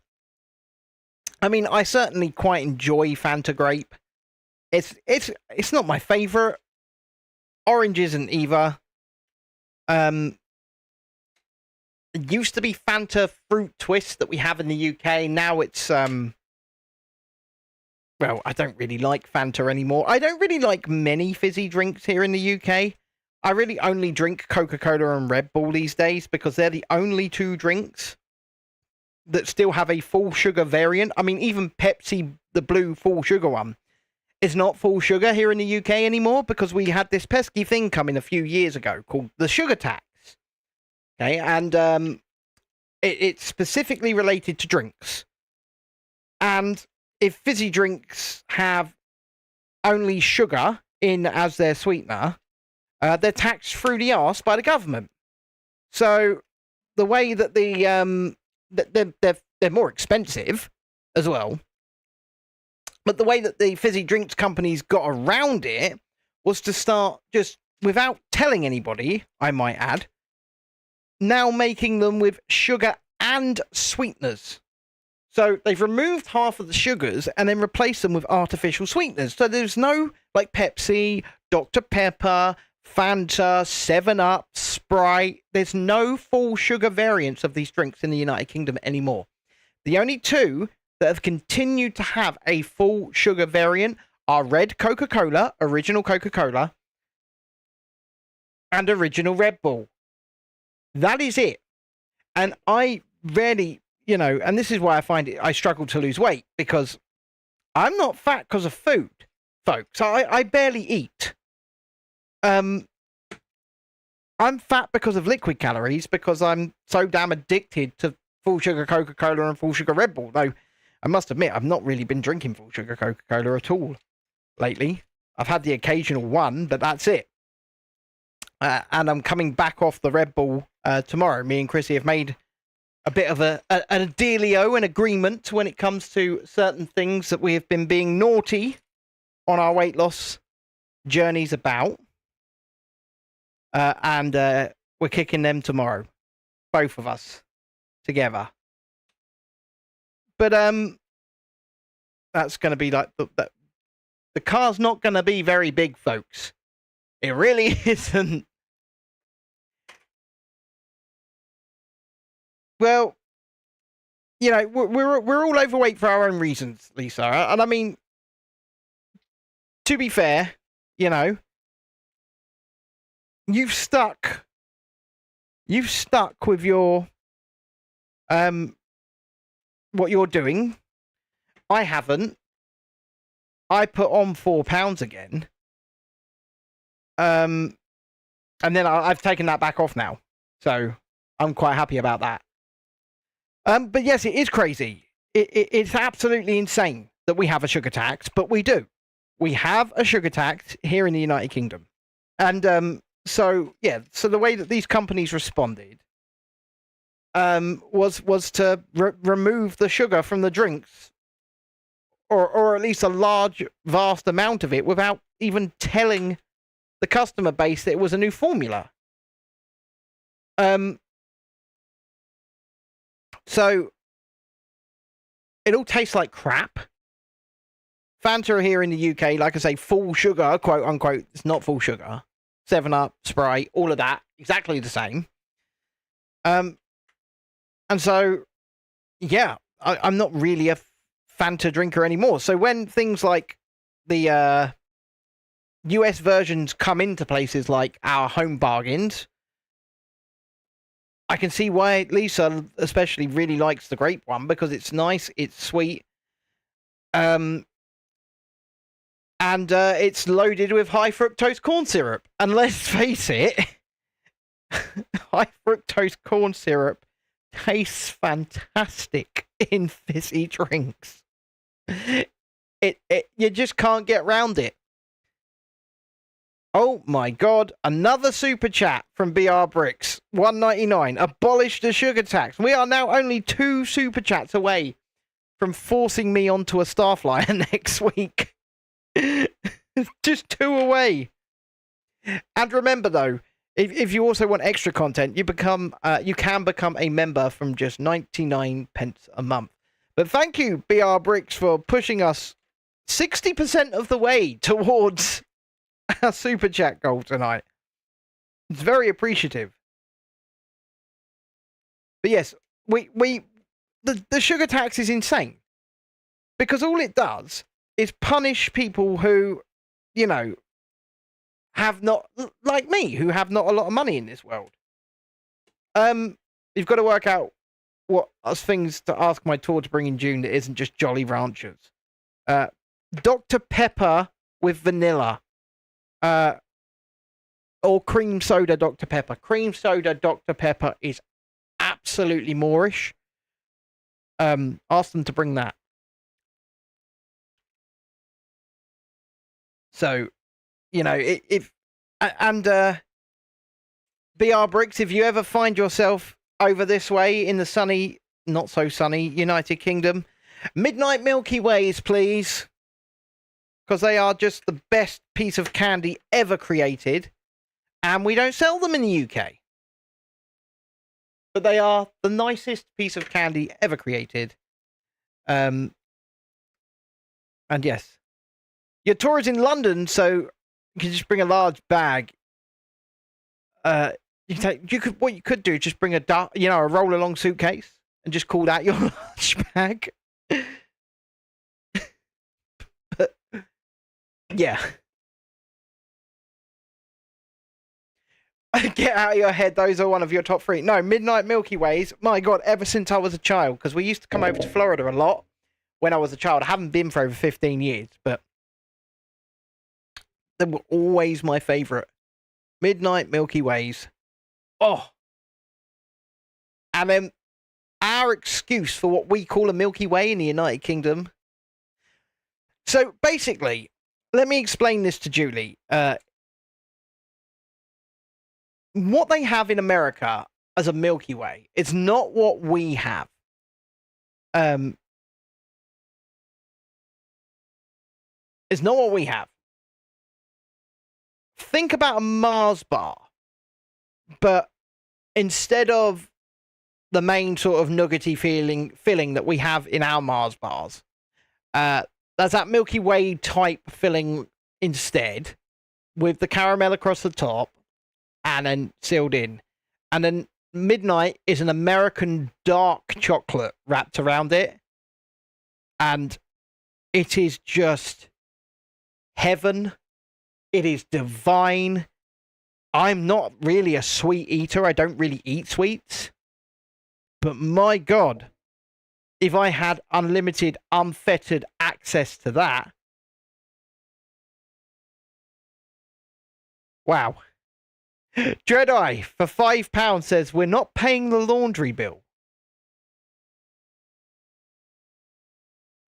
I mean, I certainly quite enjoy Fanta grape. It's not my favourite. Orange isn't either. It used to be Fanta fruit twist that we have in the UK. Now it's well, I don't really like Fanta anymore. I don't really like many fizzy drinks here in the UK. I really only drink Coca-Cola and Red Bull these days because they're the only 2 drinks that still have a full sugar variant. I mean, even Pepsi, the blue full sugar one, is not full sugar here in the UK anymore because we had this pesky thing coming a few years ago called the sugar tax. Okay, and it's specifically related to drinks. And if fizzy drinks have only sugar in as their sweetener, they're taxed through the arse by the government. So the way that they're more expensive as well. But the way that the fizzy drinks companies got around it was to start just, without telling anybody, I might add, now making them with sugar and sweeteners. So they've removed half of the sugars and then replaced them with artificial sweeteners. So there's no, like, Pepsi, Dr. Pepper, Fanta, 7-Up, Sprite. There's no full sugar variants of these drinks in the United Kingdom anymore. The only 2 that have continued to have a full sugar variant are Red Coca-Cola, original Coca-Cola, and original Red Bull. That is it. And I rarely, you know, and this is why I struggle to lose weight, because I'm not fat because of food, folks. I barely eat. I'm fat because of liquid calories, because I'm so damn addicted to full sugar Coca-Cola and full sugar Red Bull. Though I must admit, I've not really been drinking full sugar Coca-Cola at all lately. I've had the occasional one, but that's it. And I'm coming back off the Red Bull tomorrow. Me and Chrissy have made a bit of a dealio, an agreement when it comes to certain things that we have been being naughty on our weight loss journeys about. And we're kicking them tomorrow. Both of us. Together. But that's going to be like... The car's not going to be very big, folks. It really isn't. Well, you know, we're all overweight for our own reasons, Lisa. And I mean, to be fair, you know, you've stuck with your what you're doing. I haven't. I put on 4 pounds again. And then I've taken that back off now. So I'm quite happy about that. But yes, it is crazy. It's absolutely insane that we have a sugar tax, but we do. We have a sugar tax here in the United Kingdom. And so the way that these companies responded was to remove the sugar from the drinks, or at least a vast amount of it, without even telling the customer base that it was a new formula. So it all tastes like crap. Fanta here in the UK, like I say, full sugar, quote unquote, it's not full sugar. 7-Up, Sprite, all of that, exactly the same. And so, yeah, I'm not really a Fanta drinker anymore. So when things like the US versions come into places like our Home Bargains, I can see why Lisa especially really likes the grape one, because it's nice, it's sweet, and it's loaded with high fructose corn syrup. And let's face it, high fructose corn syrup tastes fantastic in fizzy drinks. You just can't get round it. Oh my God, another super chat from BR Bricks, 1.99. Abolish the sugar tax. We are now only 2 super chats away from forcing me onto a Starflyer next week. Just 2 away. And remember though, if you also want extra content, you can become a member from just 99 pence a month. But thank you, BR Bricks, for pushing us 60% of the way towards our super chat goal tonight. It's very appreciative. But yes, the sugar tax is insane, because all it does is punish people who, you know, have not, like me, who have not a lot of money in this world. You've got to work out what things to ask my tour to bring in June that isn't just Jolly Ranchers. Dr. Pepper with vanilla. Or cream soda Dr. Pepper. Cream soda Dr. Pepper is absolutely Moorish. Ask them to bring that. So, you know, BR Bricks, if you ever find yourself over this way in the sunny, not so sunny United Kingdom, Midnight Milky Ways, please. Because they are just the best piece of candy ever created. And we don't sell them in the UK. But they are the nicest piece of candy ever created. And yes. Your tour is in London, so you can just bring a large bag. What you could do, just bring a roll-along suitcase and just call that your large bag. But, yeah. Get out of your head. Those are one of your top three. No, Midnight Milky Ways. My God, ever since I was a child, because we used to come over to Florida a lot when I was a child. I haven't been for over 15 years, but they were always my favorite. Midnight Milky Ways. Oh. And then our excuse for what we call a Milky Way in the United Kingdom. So basically, let me explain this to Julie. What they have in America as a Milky Way, it's not what we have. It's not what we have. Think about a Mars bar, but instead of the main sort of nuggety filling that we have in our Mars bars, there's that Milky Way type filling instead, with the caramel across the top and then sealed in. And then Midnight is an American dark chocolate wrapped around it. And it is just heaven. It is divine. I'm not really a sweet eater. I don't really eat sweets. But my God, if I had unlimited, unfettered access to that. Wow. Dreadeye for £5 says, we're not paying the laundry bill.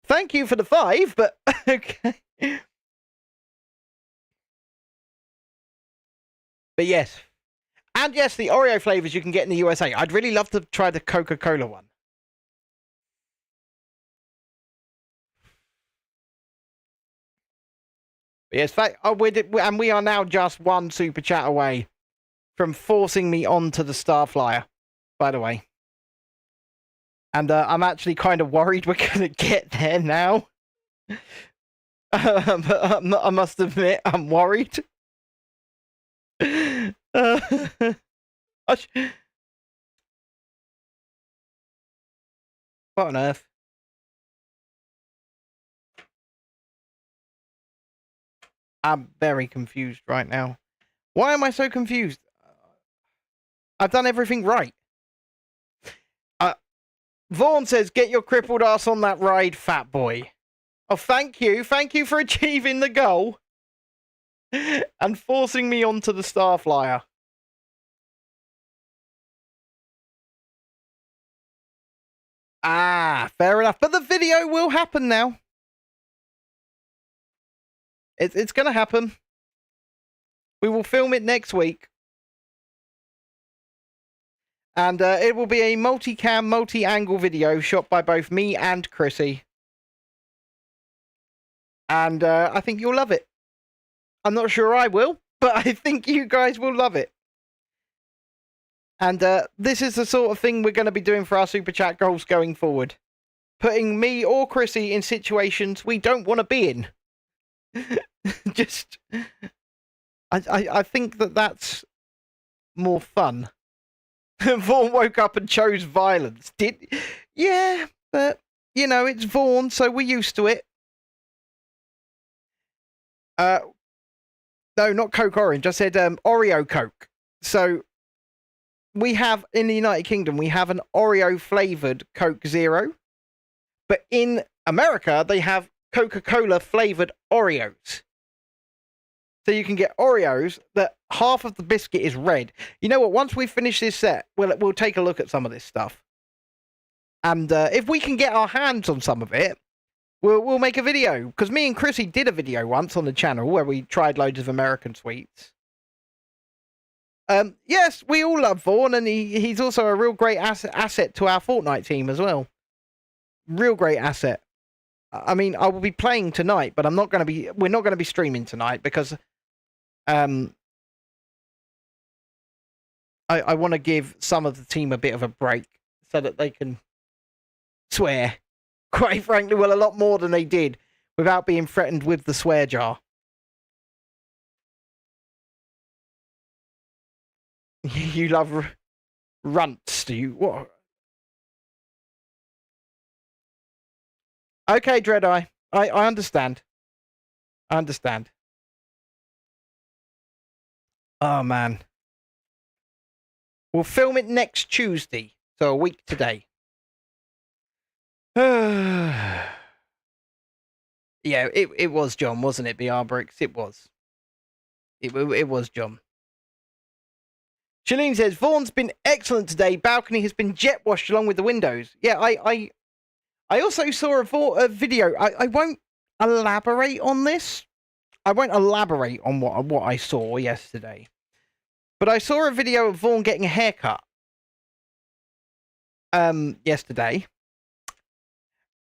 Thank you for the 5, but okay. But yes. And yes, the Oreo flavors you can get in the USA. I'd really love to try the Coca-Cola one. But yes, and we are now just one super chat away from forcing me onto the Starflyer, by the way. And I'm actually kind of worried we're going to get there now. I must admit, I'm worried. What on earth? I'm very confused right now. Why am I so confused? I've done everything right. Vaughn says, get your crippled ass on that ride, fat boy. Oh, thank you. Thank you for achieving the goal. And forcing me onto the Starflyer. Ah, fair enough. But the video will happen now. It's going to happen. We will film it next week. And it will be a multi-cam, multi-angle video shot by both me and Chrissy. And I think you'll love it. I'm not sure I will, but I think you guys will love it. And this is the sort of thing we're going to be doing for our Super Chat goals going forward. Putting me or Chrissy in situations we don't want to be in. Just... I think that's more fun. Vaughn woke up and chose violence. Yeah, but, you know, it's Vaughn, so we're used to it. No, not Coke Orange. I said Oreo Coke. So, we have, in the United Kingdom, we have an Oreo-flavoured Coke Zero. But in America, they have Coca-Cola flavoured Oreos. So you can get Oreos that half of the biscuit is red. You know what? Once we finish this set, we'll take a look at some of this stuff. And if we can get our hands on some of it, we'll make a video. Because me and Chrissy did a video once on the channel where we tried loads of American sweets. Yes, we all love Vaughn, and he's also a real great asset to our Fortnite team as well. Real great asset. I mean, I will be playing tonight, but we're not going to be streaming tonight because I want to give some of the team a bit of a break so that they can swear, quite frankly, well, a lot more than they did without being threatened with the swear jar. You love runts, do you? What? Okay, Dreadeye. I understand. I understand. Oh, man. We'll film it next Tuesday, so a week today. Yeah, it was John, wasn't it, BR Bricks? It was. It was John. Shalene says, Vaughn's been excellent today. Balcony has been jet washed along with the windows. Yeah, I also saw a video. I won't elaborate on this. I won't elaborate on what I saw yesterday. But I saw a video of Vaughan getting a haircut yesterday.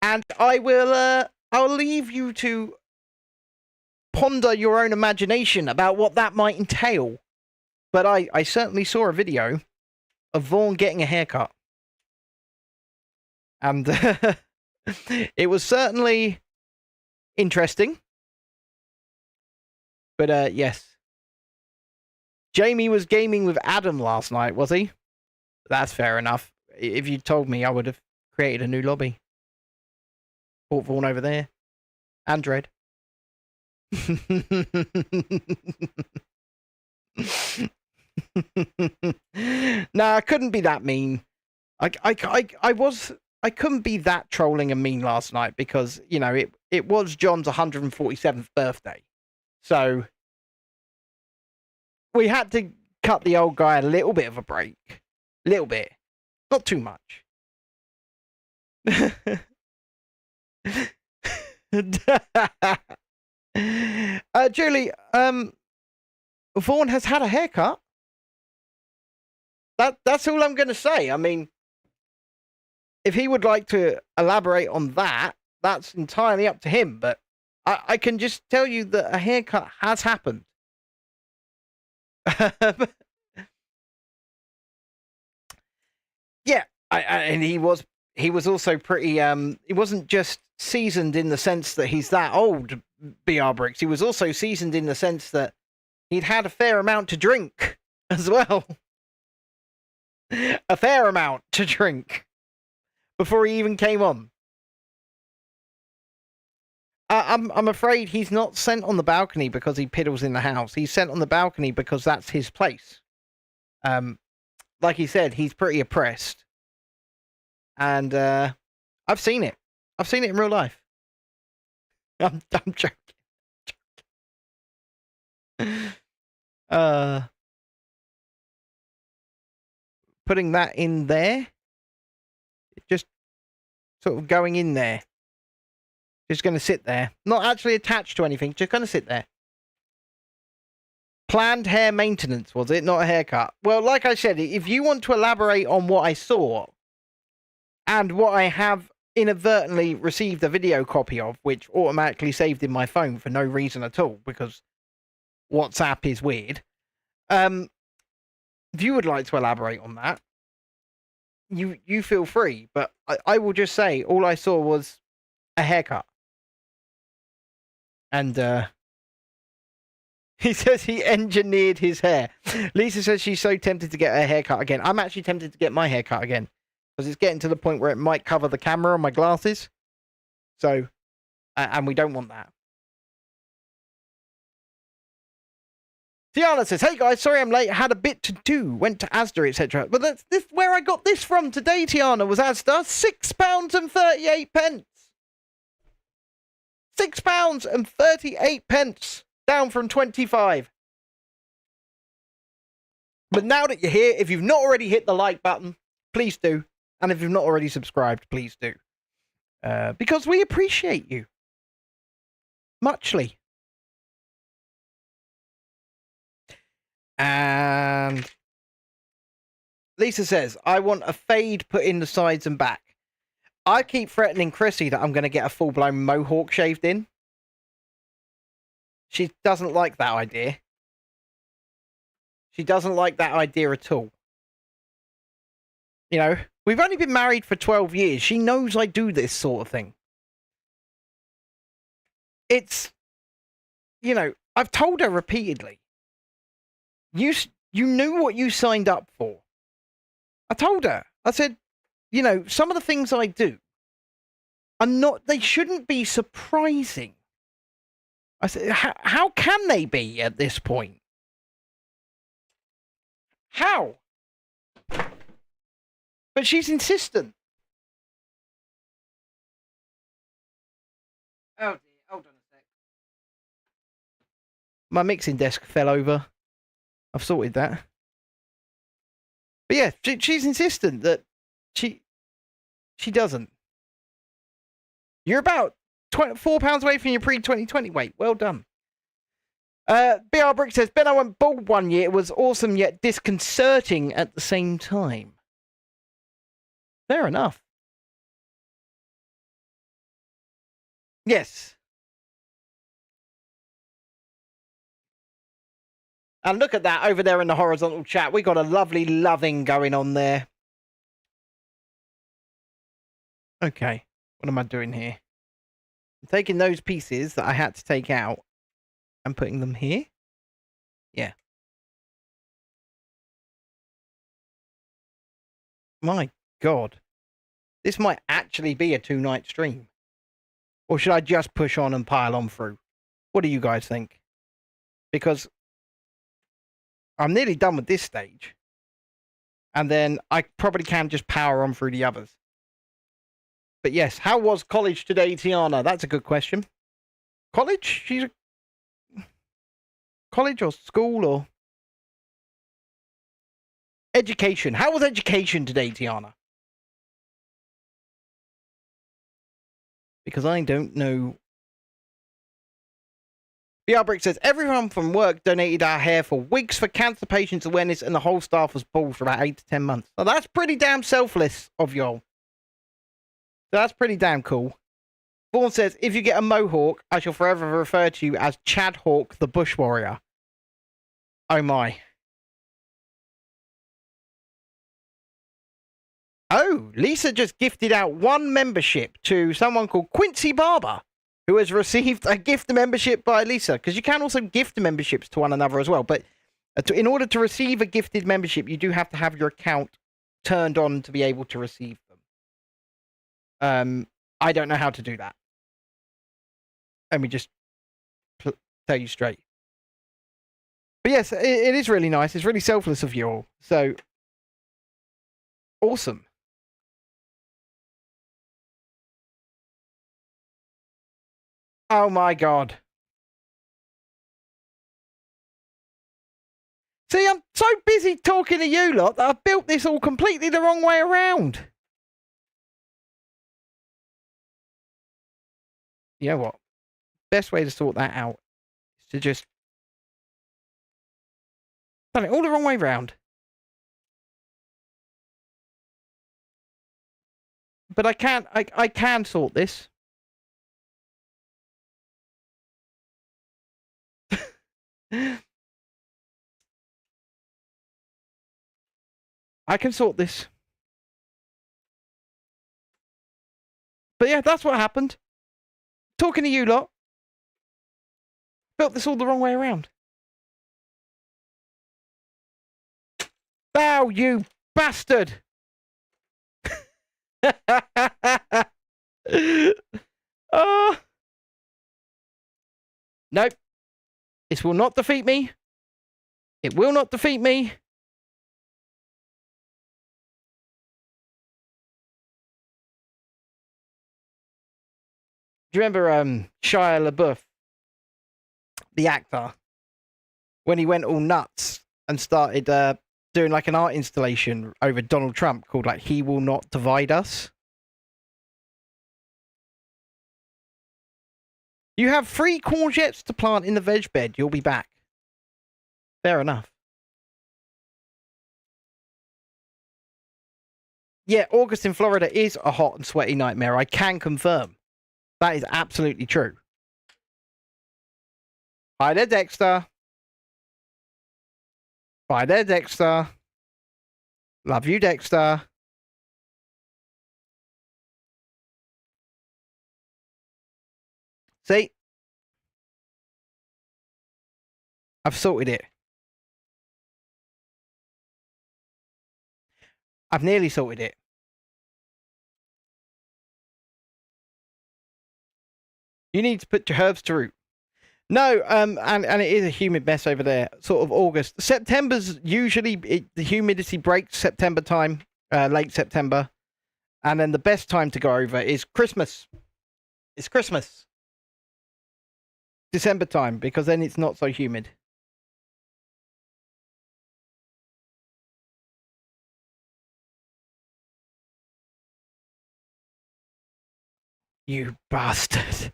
And I'll leave you to ponder your own imagination about what that might entail. But I certainly saw a video of Vaughan getting a haircut. And it was certainly interesting. But yes. Jamie was gaming with Adam last night, was he? That's fair enough. If you told me, I would have created a new lobby. Put Vaughan over there. And Dread. Nah, I couldn't be that mean. I couldn't be that trolling and mean last night because, you know, it was John's 147th birthday. So we had to cut the old guy a little bit of a break. A little bit. Not too much. Julie, Vaughan has had a haircut. That's all I'm going to say. I mean, if he would like to elaborate on that, that's entirely up to him. But I can just tell you that a haircut has happened. Yeah, and he was also pretty. He wasn't just seasoned in the sense that he's that old, BR Bricks. He was also seasoned in the sense that he'd had a fair amount to drink as well. A fair amount to drink before he even came on. I'm afraid he's not sent on the balcony because he piddles in the house. He's sent on the balcony because that's his place. Like he said, he's pretty oppressed. And I've seen it. I've seen it in real life. I'm joking. Putting that in there. Just sort of going in there. Just going to sit there. Not actually attached to anything. Just going to sit there. Planned hair maintenance, was it? Not a haircut. Well, like I said, if you want to elaborate on what I saw and what I have inadvertently received a video copy of, which automatically saved in my phone for no reason at all, because WhatsApp is weird. If you would like to elaborate on that, you feel free. But I will just say, all I saw was a haircut. And he says he engineered his hair. Lisa says she's so tempted to get her haircut again. I'm actually tempted to get my haircut again. Because it's getting to the point where it might cover the camera on my glasses. So, and we don't want that. Tiana says, hey guys, sorry I'm late. I had a bit to do. Went to Asda, etc. But that's where I got this from today, Tiana, was Asda. £6.38. £6.38. Down from 25. But now that you're here, if you've not already hit the like button, please do. And if you've not already subscribed, please do. Because we appreciate you. Muchly. And Lisa says, I want a fade put in the sides and back. I keep threatening Chrissy that I'm going to get a full-blown mohawk shaved in. She doesn't like that idea. She doesn't like that idea at all. You know, we've only been married for 12 years. She knows I do this sort of thing. It's, you know, I've told her repeatedly. You knew what you signed up for. I told her. I said, you know, some of the things I do are not, they shouldn't be surprising. I said, how can they be at this point? How? but she's insistent. Oh dear, hold on a sec. My mixing desk fell over. I've sorted that. But yeah, she's insistent that she doesn't. You're about £4 away from your pre-2020 weight. Well done. BR Brick says, Ben, I went bald one year. It was awesome yet disconcerting at the same time. Fair enough. Yes. And look at that over there in the horizontal chat. We got a lovely loving going on there. Okay. What am I doing here? I'm taking those pieces that I had to take out and putting them here. Yeah. My God. This might actually be a 2-night stream. Or should I just push on and pile on through? What do you guys think? Because I'm nearly done with this stage. And then I probably can just power on through the others. But yes, how was college today, Tiana? That's a good question. College? She's a... College or school or... Education. How was education today, Tiana? Because I don't know. BR Brick says, everyone from work donated our hair for wigs for cancer patients awareness and the whole staff was bald for about 8 to 10 months. Now that's pretty damn selfless of y'all. That's pretty damn cool. Vaughan says, if you get a mohawk, I shall forever refer to you as Chad Hawk, the bush warrior. Oh my. Oh, Lisa just gifted out 1 membership to someone called Quincy Barber, who has received a gift membership by Lisa. Because you can also gift memberships to one another as well. But in order to receive a gifted membership, you do have to have your account turned on to be able to receive them. I don't know how to do that. Let me just tell you straight. But yes, it is really nice. It's really selfless of you all. So, awesome. Oh my God. See, I'm so busy talking to you lot that I've built this all completely the wrong way around. You know what? Best way to sort that out is to just... done it all the wrong way round. But I can sort this. I can sort this. But yeah, that's what happened. Talking to you lot. Built this all the wrong way around. Thou, you bastard! Nope. This will not defeat me. It will not defeat me. Do you remember Shia LaBeouf, the actor, when he went all nuts and started doing like an art installation over Donald Trump called like "He Will Not Divide Us"? You have 3 courgettes to plant in the veg bed. You'll be back. Fair enough. Yeah, August in Florida is a hot and sweaty nightmare. I can confirm. That is absolutely true. Hi there, Dexter. Bye there, Dexter. Love you, Dexter. See? I've sorted it. I've nearly sorted it. You need to put your herbs to root. No, and it is a humid mess over there. Sort of August. September's usually the humidity breaks September time. late September. And then the best time to go over is Christmas. It's Christmas. December time, because then it's not so humid. You bastard.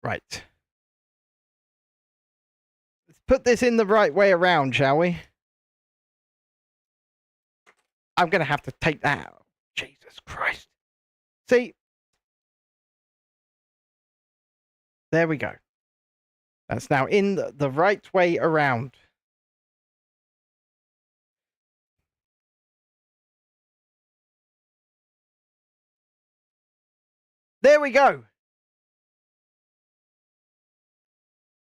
Right. Let's put this in the right way around, shall we? I'm going to have to take that out. Jesus Christ. See? There we go. That's now in the right way around. There we go.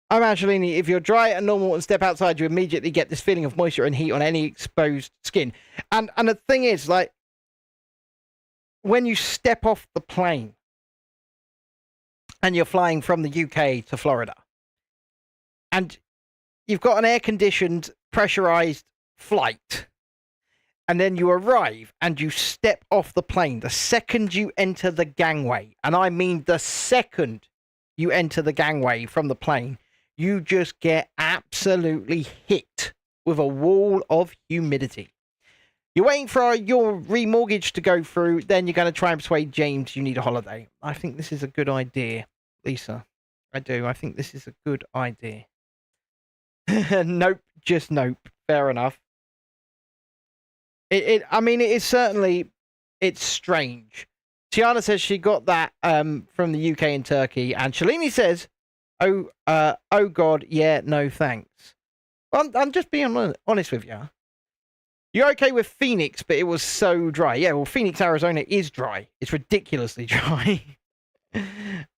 I'm Angelini. If you're dry and normal and step outside, you immediately get this feeling of moisture and heat on any exposed skin. And the thing is, like, when you step off the plane and you're flying from the UK to Florida, and you've got an air-conditioned, pressurized flight, and then you arrive and you step off the plane, the second you enter the gangway, and I mean the second you enter the gangway from the plane, you just get absolutely hit with a wall of humidity. You're waiting for your remortgage to go through, then you're going to try and persuade James you need a holiday. I think this is a good idea, Lisa. I do. I think this is a good idea. Nope, just nope. Fair enough. I mean, it is certainly, it's strange. Tiana says she got that from the UK and Turkey, and Shalini says, oh God, yeah, no thanks. I'm just being honest with you. You're okay with Phoenix, but it was so dry. Yeah, well, Phoenix, Arizona is dry. It's ridiculously dry.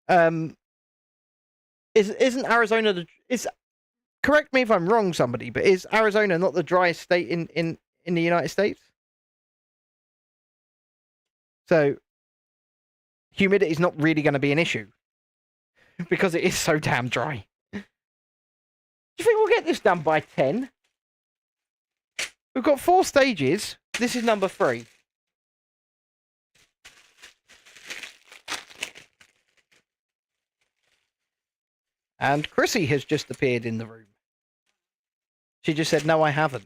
Isn't Arizona correct me if I'm wrong, somebody, but is Arizona not the driest state in the United States? So humidity is not really going to be an issue because it is so damn dry. Do you think we'll get this done by 10? We've got 4 stages. This is number 3. And Chrissy has just appeared in the room. She just said, no, I haven't.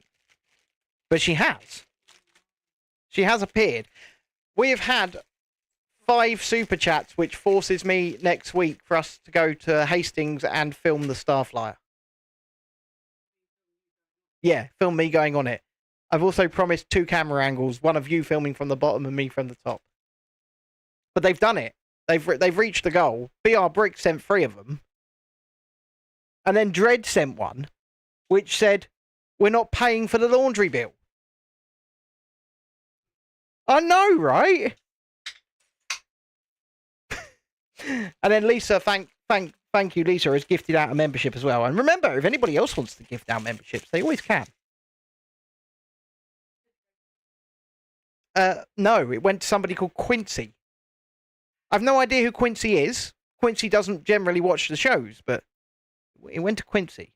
But she has. She has appeared. We have had 5 super chats, which forces me next week for us to go to Hastings and film the Starflyer. Yeah, film me going on it. I've also promised 2 camera angles, one of you filming from the bottom and me from the top. But they've done it. They've reached the goal. BR Brick sent 3 of them. And then Dread sent one, which said, we're not paying for the laundry bill. I know, right? And then Lisa, thank you, Lisa, has gifted out a membership as well. And remember, if anybody else wants to gift out memberships, they always can. No, it went to somebody called Quincy. I've no idea who Quincy is. Quincy doesn't generally watch the shows, but it went to Quincy.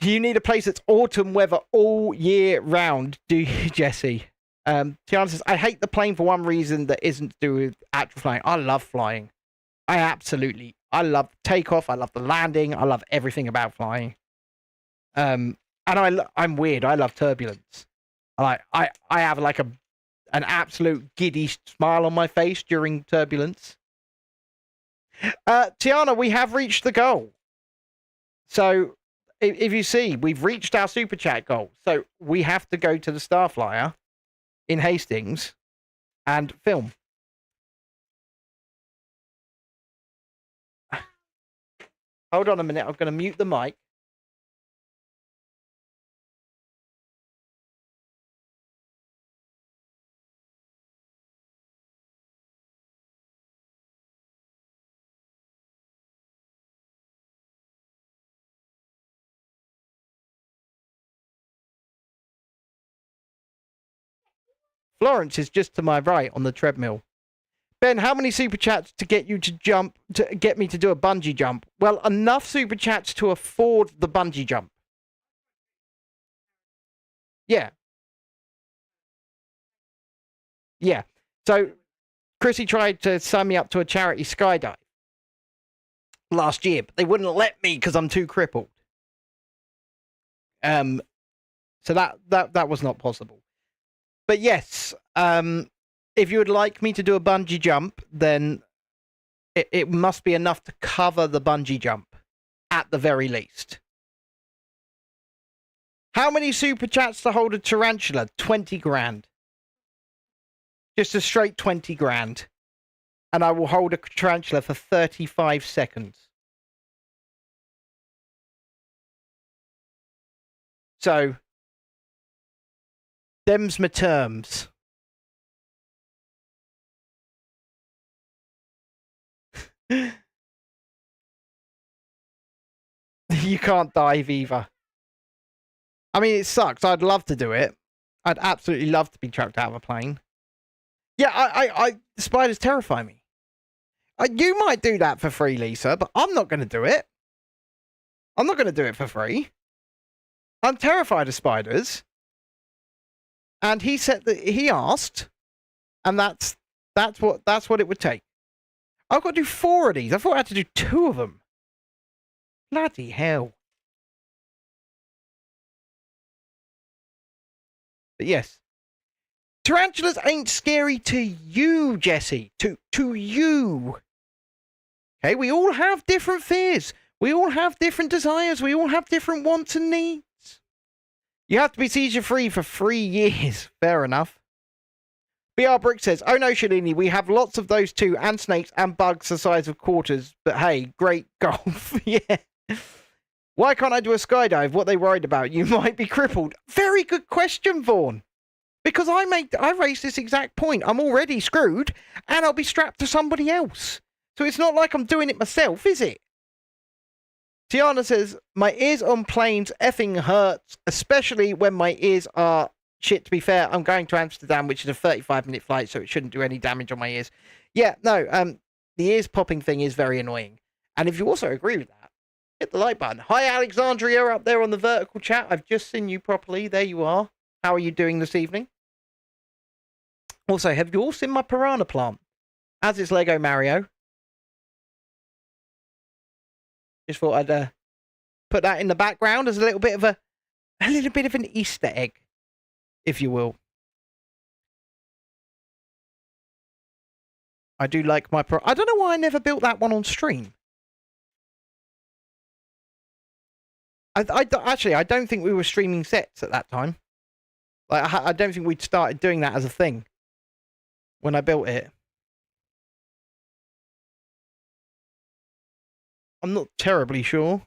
You need a place that's autumn weather all year round, do you, Jesse? Tiana says, I hate the plane for one reason that isn't to do with actual flying. I love flying. I love takeoff. I love the landing. I love everything about flying. And I'm weird. I love turbulence. I have like an absolute giddy smile on my face during turbulence. Tiana, we have reached the goal. So if you see, we've reached our super chat goal. So we have to go to the Starflyer in Hastings and film. Hold on a minute. I'm going to mute the mic. Florence is just to my right on the treadmill. Ben, how many super chats to get you to jump, to get me to do a bungee jump? Well, enough super chats to afford the bungee jump. Yeah. Yeah. So, Chrissy tried to sign me up to a charity skydive last year, but they wouldn't let me because I'm too crippled. So that was not possible. But yes, if you would like me to do a bungee jump, then it must be enough to cover the bungee jump, at the very least. How many super chats to hold a tarantula? 20 grand. Just a straight 20 grand. And I will hold a tarantula for 35 seconds. So, them's my terms. You can't dive either. I mean, it sucks. I'd love to do it. I'd absolutely love to be chucked out of a plane. Yeah, spiders terrify me. You might do that for free, Lisa, but I'm not going to do it. I'm not going to do it for free. I'm terrified of spiders. And he said that he asked, and that's what it would take. I've got to do 4 of these. I thought I had to do 2 of them. Bloody hell. But yes. Tarantulas ain't scary to you, Jesse. To you. Okay, we all have different fears. We all have different desires. We all have different wants and needs. You have to be seizure-free for 3 years. Fair enough. BR Brick says, oh no, Shalini, we have lots of those too, and snakes and bugs the size of quarters. But hey, great golf. Yeah. Why can't I do a skydive? What are they worried about? You might be crippled. Very good question, Vaughn. Because I raised this exact point. I'm already screwed, and I'll be strapped to somebody else. So it's not like I'm doing it myself, is it? Tiana says, my ears on planes effing hurts, especially when my ears are shit. To be fair, I'm going to Amsterdam, which is a 35-minute flight, so it shouldn't do any damage on my ears. Yeah, no, the ears popping thing is very annoying. And if you also agree with that, hit the like button. Hi, Alexandria, up there on the vertical chat. I've just seen you properly. There you are. How are you doing this evening? Also, have you all seen my piranha plant? As it's Lego Mario. Just thought I'd put that in the background as a little bit of an Easter egg, if you will. I do like my I don't know why I never built that one on stream. Actually, I don't think we were streaming sets at that time. Like, I don't think we'd started doing that as a thing when I built it. I'm not terribly sure.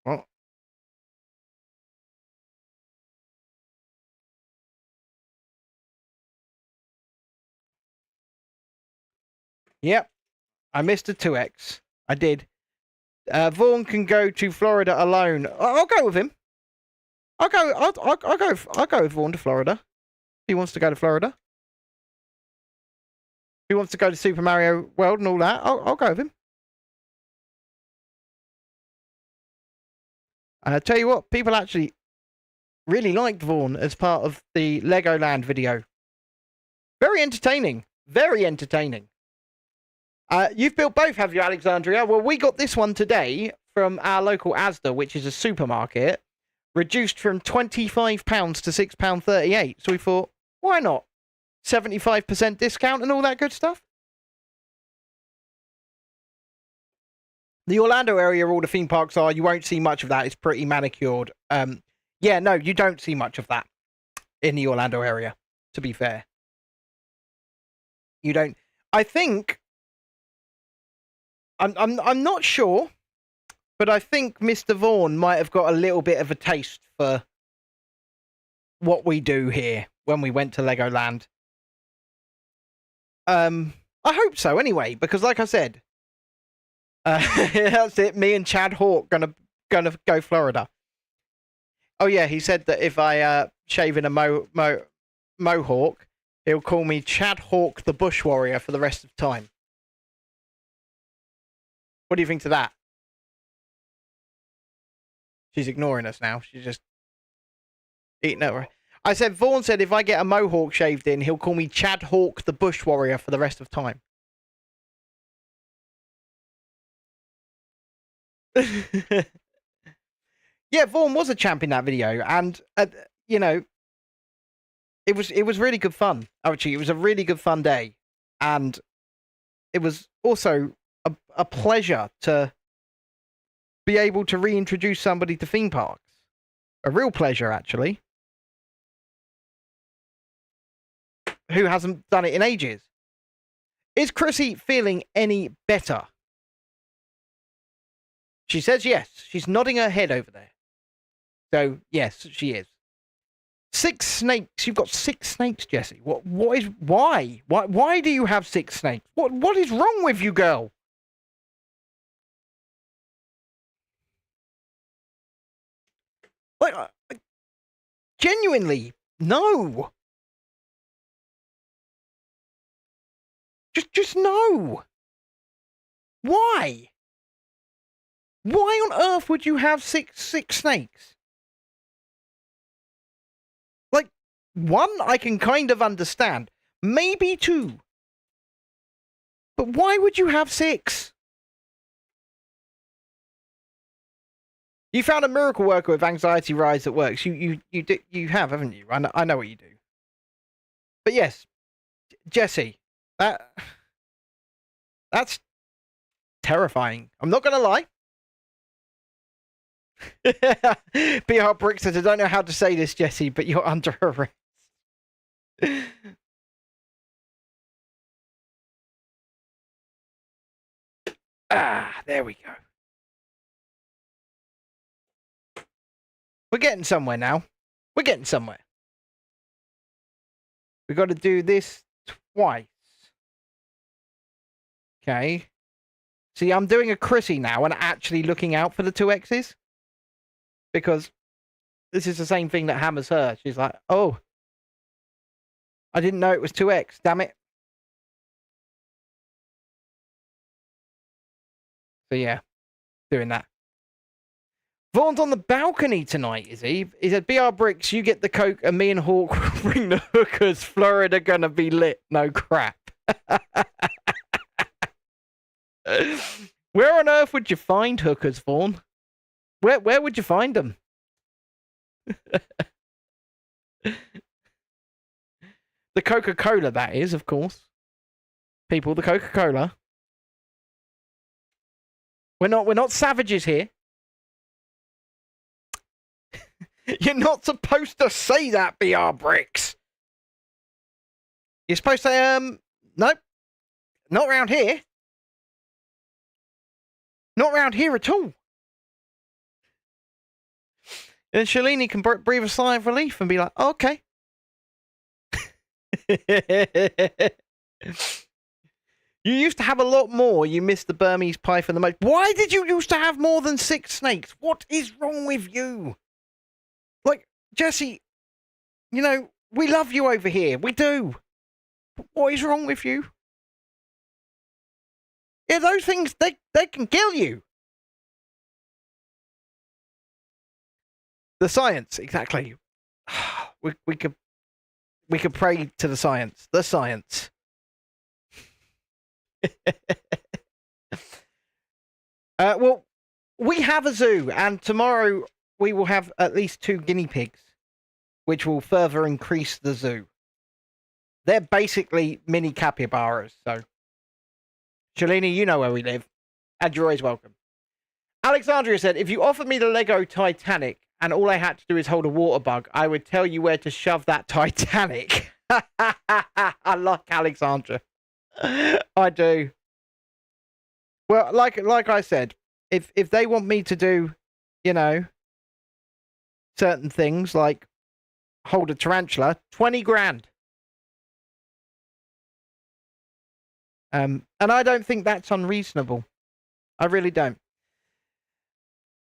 What? Yep. I missed a 2x. I did. Vaughn can go to Florida alone. I'll go with him. I'll go with Vaughn to Florida. He wants to go to Florida. He wants to go to Super Mario World and all that. I'll go with him. I tell you what, people actually really liked Vaughn as part of the Legoland video. Very entertaining. Very entertaining. You've built both, have you, Alexandria? Well, we got this one today from our local Asda, which is a supermarket, reduced from £25 to £6.38. So we thought, why not? 75% discount and all that good stuff. The Orlando area, all the theme parks are, you won't see much of that. It's pretty manicured. Yeah, no, you don't see much of that in the Orlando area, to be fair. You don't. I think I'm not sure, but I think Mr. Vaughn might have got a little bit of a taste for what we do here when we went to Legoland. I hope so anyway, because like I said, that's it. Me and Chad Hawk gonna go Florida. Oh yeah, he said that if I shave in a mohawk, he'll call me Chad Hawk the Bush Warrior for the rest of time. What do you think to that? She's ignoring us now. She's just eating her. I said, Vaughn said if I get a mohawk shaved in, he'll call me Chad Hawk the Bush Warrior for the rest of time. Yeah, Vaughn was a champ in that video, and you know, it was really good fun. Actually, it was a really good fun day, and it was also a pleasure to be able to reintroduce somebody to theme parks. A real pleasure, actually. Who hasn't done it in ages? Is Chrissy feeling any better? She says yes. She's nodding her head over there. So, yes, she is. 6 snakes. You've got 6 snakes, Jessie. Why? Why do you have 6 snakes? What is wrong with you, girl? Like, genuinely, no. Just no. Why? Why on earth would you have six snakes? Like, 1, I can kind of understand. Maybe 2. But why would you have 6? You found a miracle worker with anxiety rise that works. You have, haven't you? I know what you do. But yes, Jessie, that's terrifying. I'm not gonna lie. BR Brick says, I don't know how to say this, Jessie, but you're under arrest. There we go. We're getting somewhere now. We're getting somewhere. We got to do this twice. Okay. See, I'm doing a Chrissy now and actually looking out for the 2 X's. Because this is the same thing that hammers her. She's like, oh, I didn't know it was 2X, damn it. So yeah, doing that. Vaughn's on the balcony tonight, is he? He said, BR Bricks, you get the coke and me and Hawk will bring the hookers. Florida gonna be lit. No crap. Where on earth would you find hookers, Vaughn? Where would you find them? The Coca-Cola, that is, of course. People, the Coca-Cola. We're not savages here. You're not supposed to say that, BR Bricks. You're supposed to say, nope. Not around here. Not around here at all. And Shalini can breathe a sigh of relief and be like, oh, okay. You used to have a lot more. You missed the Burmese python the most. Why did you used to have more than 6 snakes? What is wrong with you? Like, Jessie, you know, we love you over here. We do. But what is wrong with you? Yeah, those things, they can kill you. The science, exactly. We could pray to the science. The science. Well, we have a zoo, and tomorrow we will have at least 2 guinea pigs, which will further increase the zoo. They're basically mini capybaras, so. Shalini, you know where we live, and you're always welcome. Alexandria said, if you offered me the Lego Titanic and all I had to do is hold a water bug, I would tell you where to shove that Titanic. I like Alexandra. I do. Well, like I said, if they want me to do, you know, certain things like hold a tarantula, 20 grand. And I don't think that's unreasonable. I really don't.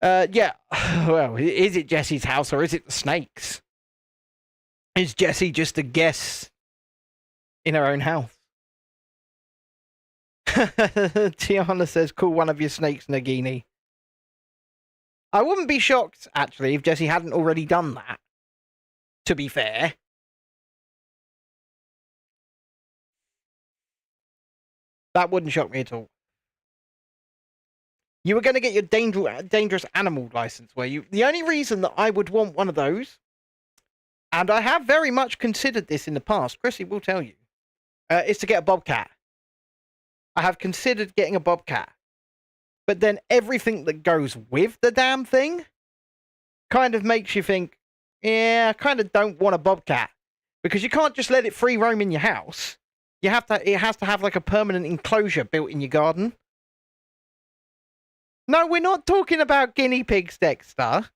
Yeah. Well, is it Jessie's house or is it the snakes? Is Jessie just a guest in her own house? Tiana says, call one of your snakes Nagini. I wouldn't be shocked, actually, if Jessie hadn't already done that, to be fair. That wouldn't shock me at all. You were going to get your dangerous animal license, were you? The only reason that I would want one of those, and I have very much considered this in the past, Chrissy will tell you, is to get a bobcat. I have considered getting a bobcat. But then everything that goes with the damn thing kind of makes you think, yeah, I kind of don't want a bobcat. Because you can't just let it free roam in your house. It has to have like a permanent enclosure built in your garden. No, we're not talking about guinea pigs, Dexter.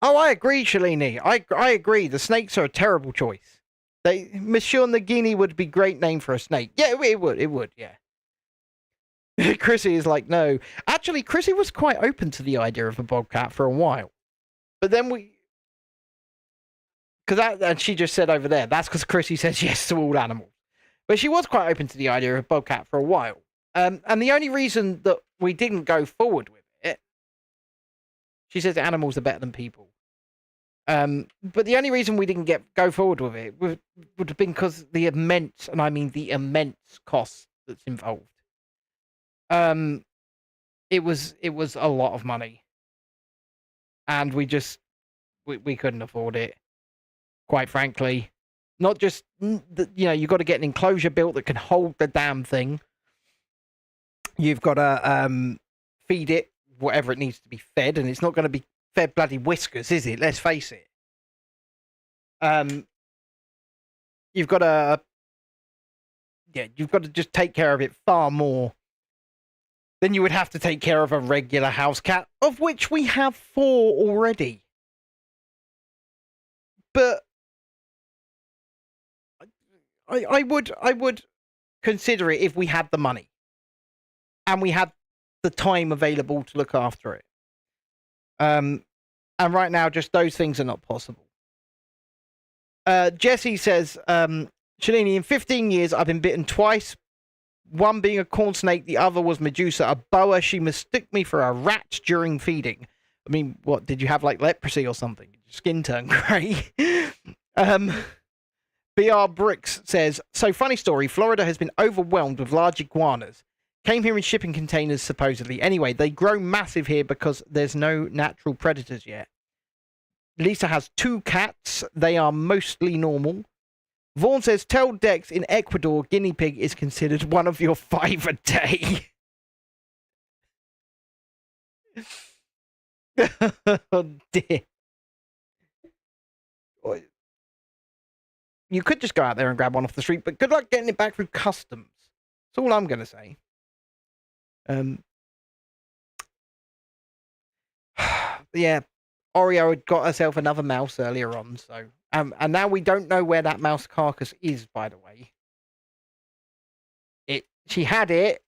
Oh, I agree, Shalini. I agree. The snakes are a terrible choice. Monsieur Nagini would be a great name for a snake. Yeah, it would, yeah. Chrissy is like, no. Actually, Chrissy was quite open to the idea of a bobcat for a while. But then and she just said over there, that's because Chrissy says yes to all animals. But she was quite open to the idea of a bobcat for a while. And the only reason that we didn't go forward with it, she says animals are better than people. But the only reason we didn't go forward with it would have been because the immense, and I mean the immense cost that's involved. It was a lot of money, and we couldn't afford it. Quite frankly, not just you got to get an enclosure built that can hold the damn thing. You've got to feed it whatever it needs to be fed, and it's not going to be fed bloody whiskers, is it? Let's face it. You've got to just take care of it far more than you would have to take care of a regular house cat, of which we have 4 already. But I would consider it if we had the money and we had the time available to look after it. And right now, just those things are not possible. Jesse says, Shalini, in 15 years, I've been bitten twice. One being a corn snake, the other was Medusa, a boa. She mistook me for a rat during feeding. I mean, what, did you have like leprosy or something? Your skin turned grey. BR Bricks says, so funny story, Florida has been overwhelmed with large iguanas. Came here in shipping containers, supposedly. Anyway, they grow massive here because there's no natural predators yet. Lisa has 2 cats. They are mostly normal. Vaughn says, tell Dex in Ecuador, guinea pig is considered one of your 5 a day. Oh, dear. You could just go out there and grab one off the street, but good luck getting it back through customs. That's all I'm going to say. Yeah, Oreo had got herself another mouse earlier on, so and now we don't know where that mouse carcass is, by the way. She had it,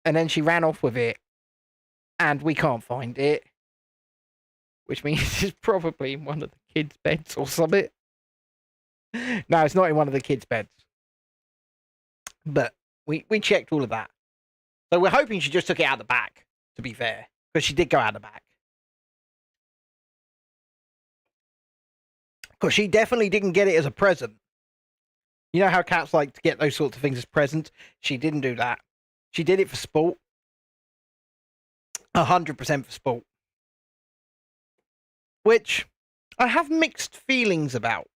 and then she ran off with it, and we can't find it, which means it's probably in one of the kids' beds or something. No, it's not in one of the kids' beds. But we checked all of that. So we're hoping she just took it out the back, to be fair. Because she did go out the back. Because she definitely didn't get it as a present. You know how cats like to get those sorts of things as presents? She didn't do that. She did it for sport. 100% for sport. Which I have mixed feelings about.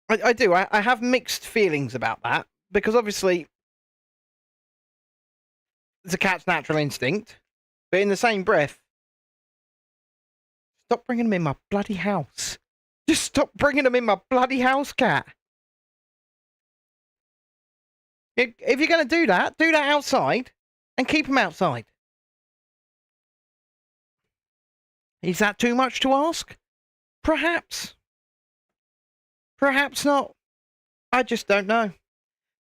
I do. I have mixed feelings about that. Because obviously, it's a cat's natural instinct. But in the same breath, stop bringing them in my bloody house. Just stop bringing them in my bloody house, cat. If you're going to do that outside and keep them outside. Is that too much to ask? Perhaps. Perhaps not. I just don't know.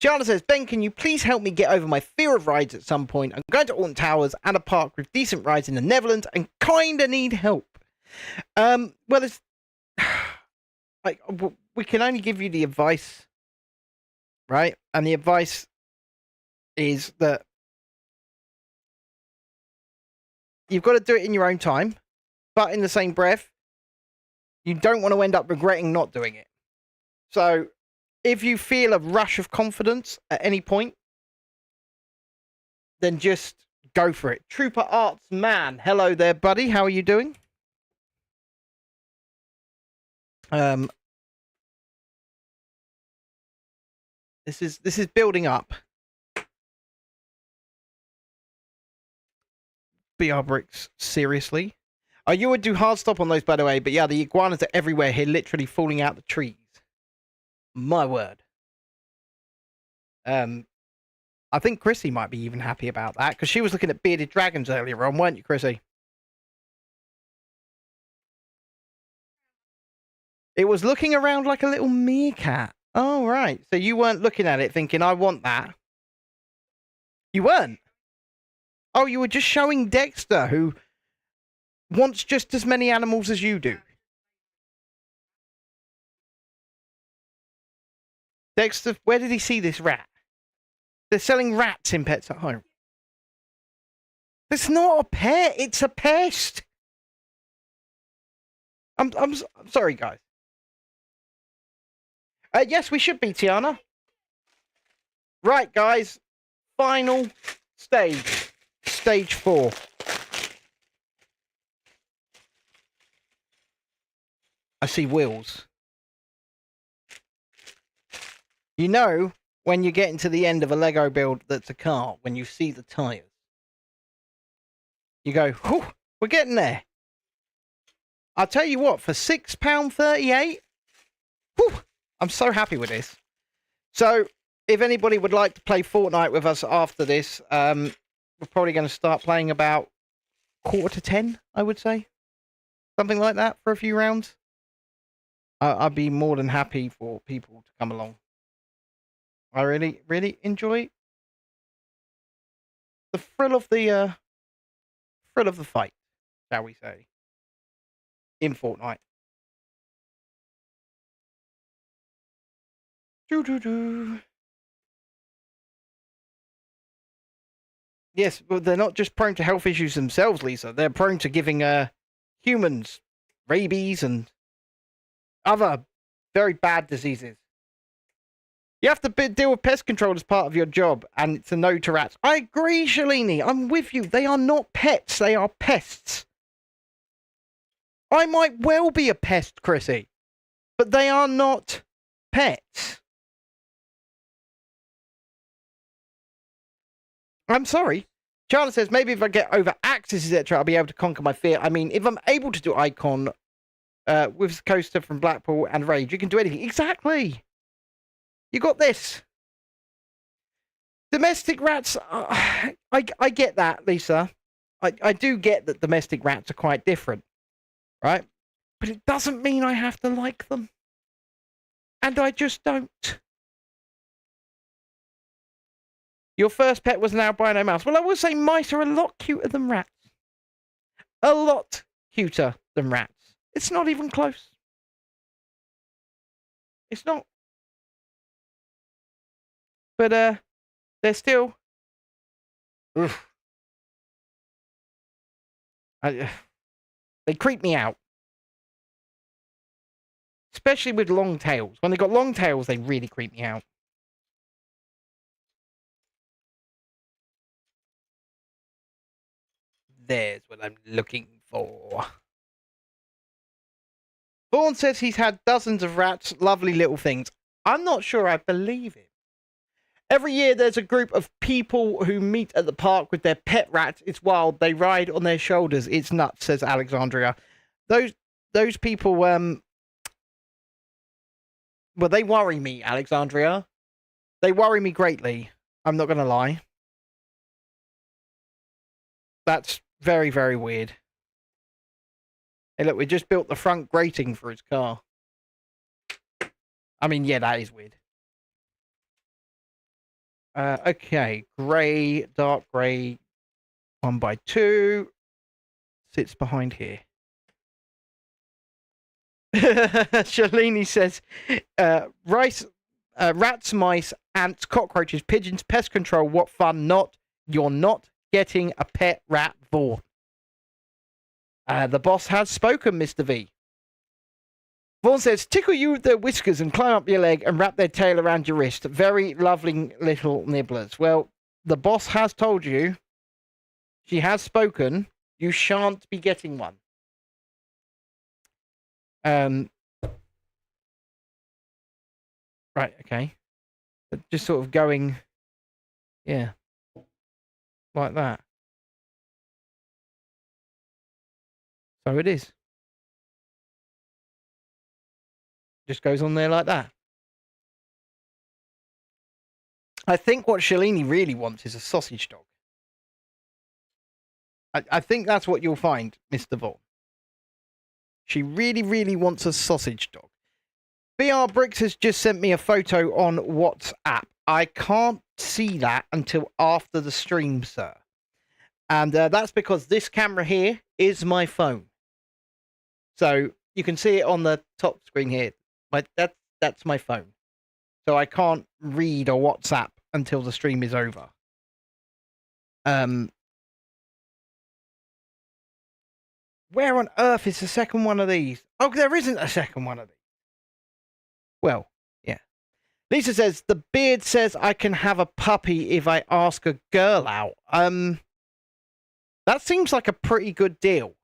Gianna says, Ben, can you please help me get over my fear of rides at some point? I'm going to Alton Towers and a park with decent rides in the Netherlands and kinda need help. Well, it's like we can only give you the advice, right? And the advice is that you've got to do it in your own time, but in the same breath, you don't want to end up regretting not doing it. So if you feel a rush of confidence at any point, then just go for it. Trooper Arts Man, hello there, buddy. How are you doing? This is building up. BR Bricks, seriously? Oh, you would do hard stop on those, by the way, but yeah, the iguanas are everywhere here, literally falling out the trees. My word. I think Chrissy might be even happy about that, because she was looking at bearded dragons earlier on, weren't you, Chrissy? It was looking around like a little meerkat. Oh, right. So you weren't looking at it thinking, I want that. You weren't? Oh, you were just showing Dexter, who wants just as many animals as you do. Dexter, where did he see this rat? They're selling rats in Pets at Home. It's not a pet. It's a pest. I'm sorry, guys. Yes, we should be, Tiana. Right, guys. Final stage. Stage 4. I see wheels. You know when you're getting to the end of a Lego build that's a car, when you see the tyres. You go, whew, we're getting there. I'll tell you what, for £6.38, whew, I'm so happy with this. So, if anybody would like to play Fortnite with us after this, we're probably going to start playing about 9:45, I would say. Something like that for a few rounds. I'd be more than happy for people to come along. I really, really enjoy the thrill of the fight, shall we say, in Fortnite. Yes, but they're not just prone to health issues themselves, Lisa. They're prone to giving humans rabies and other very bad diseases. You have to deal with pest control as part of your job, and it's a no to rats. I agree, Shalini. I'm with you. They are not pets. They are pests. I might well be a pest, Chrissy, but they are not pets. I'm sorry. Charlotte says, maybe if I get over axes, etc., I'll be able to conquer my fear. I mean, if I'm able to do Icon with Coaster from Blackpool and Rage, you can do anything. Exactly. You got this. Domestic rats, I get that, Lisa. I do get that domestic rats are quite different, right? But it doesn't mean I have to like them. And I just don't. Your first pet was an albino mouse. Well, I will say mice are a lot cuter than rats. A lot cuter than rats. It's not even close. It's not. But, they're still... Oof. They creep me out. Especially with long tails. When they've got long tails, they really creep me out. There's what I'm looking for. Vaughan says he's had dozens of rats, lovely little things. I'm not sure I believe him. Every year there's a group of people who meet at the park with their pet rats. It's wild. They ride on their shoulders. It's nuts, says Alexandria. Those people, well, they worry me, Alexandria. They worry me greatly. I'm not going to lie. That's very, very weird. Hey, look, we just built the front grating for his car. I mean, yeah, that is weird. Okay, grey, dark grey, 1x2 sits behind here. Shalini says, rice, rats, mice, ants, cockroaches, pigeons, pest control. What fun! Not you're not getting a pet rat, Vaughn. The boss has spoken, Mr. V. Vaughn says, tickle you with their whiskers and climb up your leg and wrap their tail around your wrist. Very lovely little nibblers. Well, the boss has told you. She has spoken. You shan't be getting one. Right, okay. Just sort of going, yeah, like that. So it is. Just goes on there like that. I think what Shalini really wants is a sausage dog. I think that's what you'll find, Mr. Vaughn. She really, really wants a sausage dog. BR Bricks has just sent me a photo on WhatsApp. I can't see that until after the stream, sir. And that's because this camera here is my phone. So you can see it on the top screen here. That's my phone. So I can't read a WhatsApp until the stream is over. Where on earth is the second one of these? Oh, there isn't a second one of these. Well, yeah. Lisa says, the beard says I can have a puppy if I ask a girl out. That seems like a pretty good deal.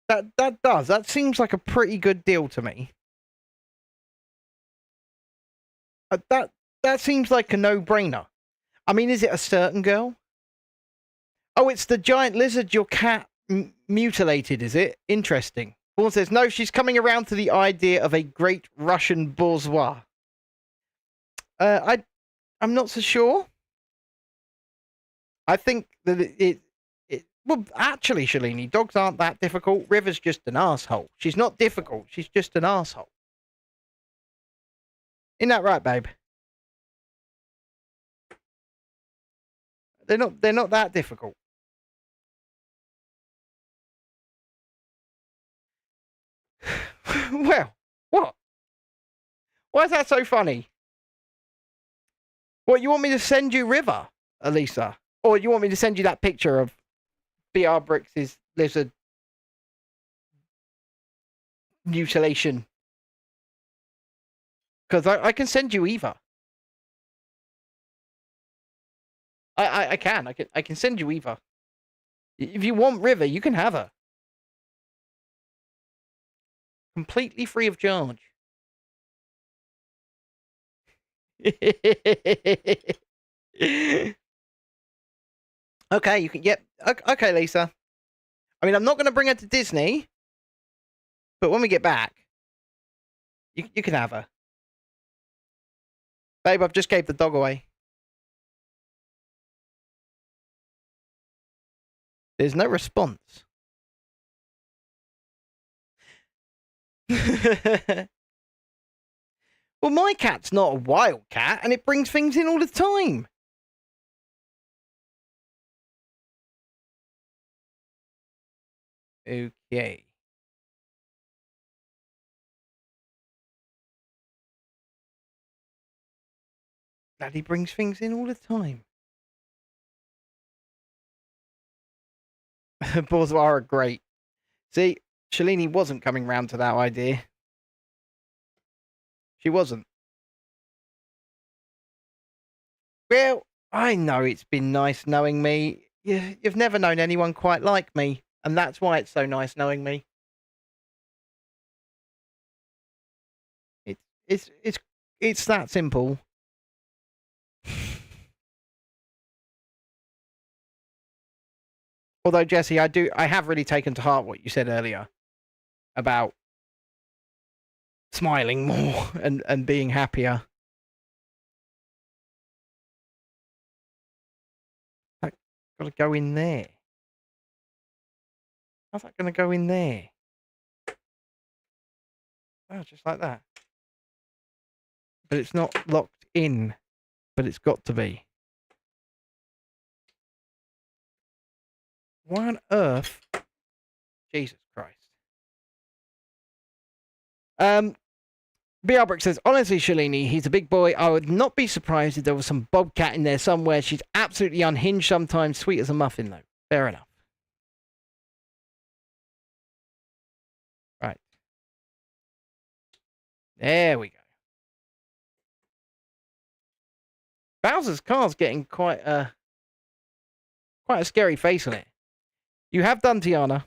That does. That seems like a pretty good deal to me. That seems like a no-brainer. I mean, is it a certain girl? Oh, it's the giant lizard your cat mutilated, is it? Interesting. Paul says, no, she's coming around to the idea of a great Russian bourgeois. I'm not so sure. I think that well, actually, Shalini, dogs aren't that difficult. River's just an asshole. She's not difficult. She's just an asshole. Isn't that right, babe? They're not that difficult. Well, what? Why is that so funny? What, you want me to send you River, Elisa? Or you want me to send you that picture of BR Bricks' lizard mutilation? Because I can send you either. I can send you either. If you want River, you can have her. Completely free of charge. Okay, you can. Yep. Okay, Lisa. I mean, I'm not going to bring her to Disney, but when we get back, you can have her. Babe, I've just gave the dog away. There's no response. Well, my cat's not a wild cat, and it brings things in all the time. Okay. Daddy brings things in all the time. Bourgeois are great. See, Shalini wasn't coming round to that idea. She wasn't. Well, I know it's been nice knowing me. You've never known anyone quite like me, and that's why it's so nice knowing me. It's that simple. Although, Jesse, I have really taken to heart what you said earlier about smiling more and being happier. That's got to go in there. How's that going to go in there? Oh, just like that. But it's not locked in. but it's got to be. Why on earth? Jesus Christ. BR Brick says, honestly, Shalini, he's a big boy. I would not be surprised if there was some bobcat in there somewhere. She's absolutely unhinged sometimes. Sweet as a muffin, though. Fair enough. Right. There we go. Bowser's car's getting quite a scary face on it. You have done, Tiana.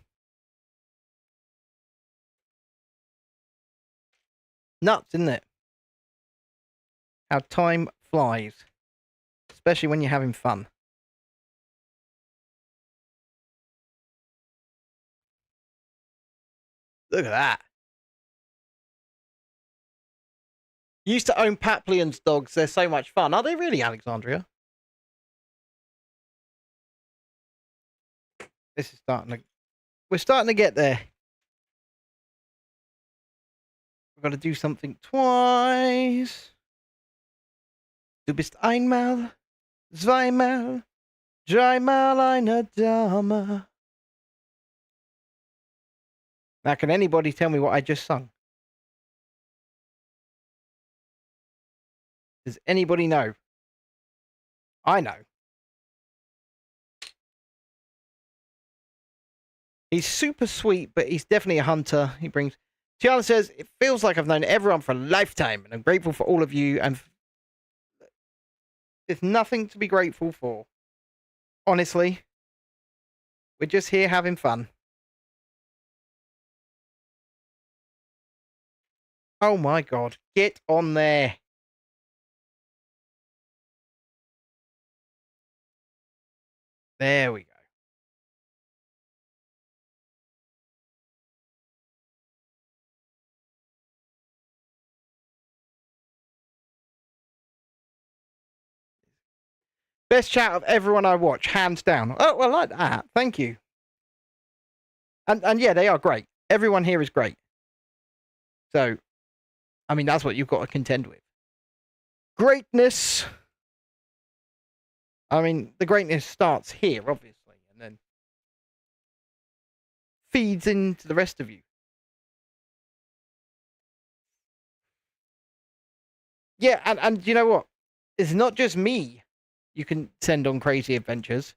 Nuts, isn't it? How time flies. Especially when you're having fun. Look at that. Used to own Paplion's dogs. They're so much fun. Are they really, Alexandria? This is we're starting to get there. We've got to do something twice. Du bist einmal, zweimal, dreimal eine Dame. Now, can anybody tell me what I just sung? Does anybody know? I know. He's super sweet, but he's definitely a hunter. He brings... Tiana says, it feels like I've known everyone for a lifetime, and I'm grateful for all of you, and there's nothing to be grateful for. Honestly. We're just here having fun. Oh my God. Get on there. There we go. Best chat of everyone I watch, hands down. Oh, I like that. Thank you. And yeah, they are great. Everyone here is great. So, I mean, that's what you've got to contend with. Greatness. I mean, the greatness starts here, obviously, and then feeds into the rest of you. Yeah, and you know what? It's not just me you can send on crazy adventures.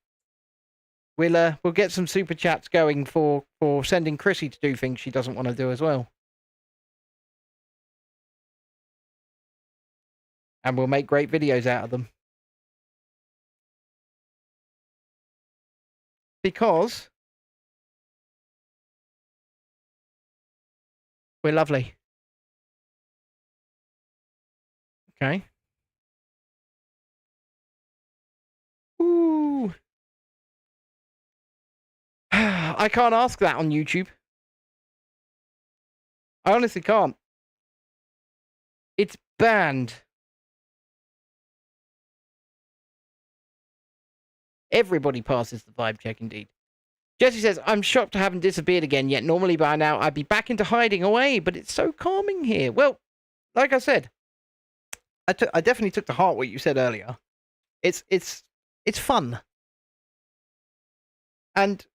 We'll get some super chats going for sending Chrissy to do things she doesn't want to do as well. And we'll make great videos out of them. Because we're lovely. Okay. Ooh. I can't ask that on YouTube. I honestly can't. It's banned. Everybody passes the vibe check, indeed. Jesse says, I'm shocked I haven't disappeared again yet. Normally by now I'd be back into hiding away, but it's so calming here. Well, like I said, I definitely took to heart what you said earlier. It's fun. And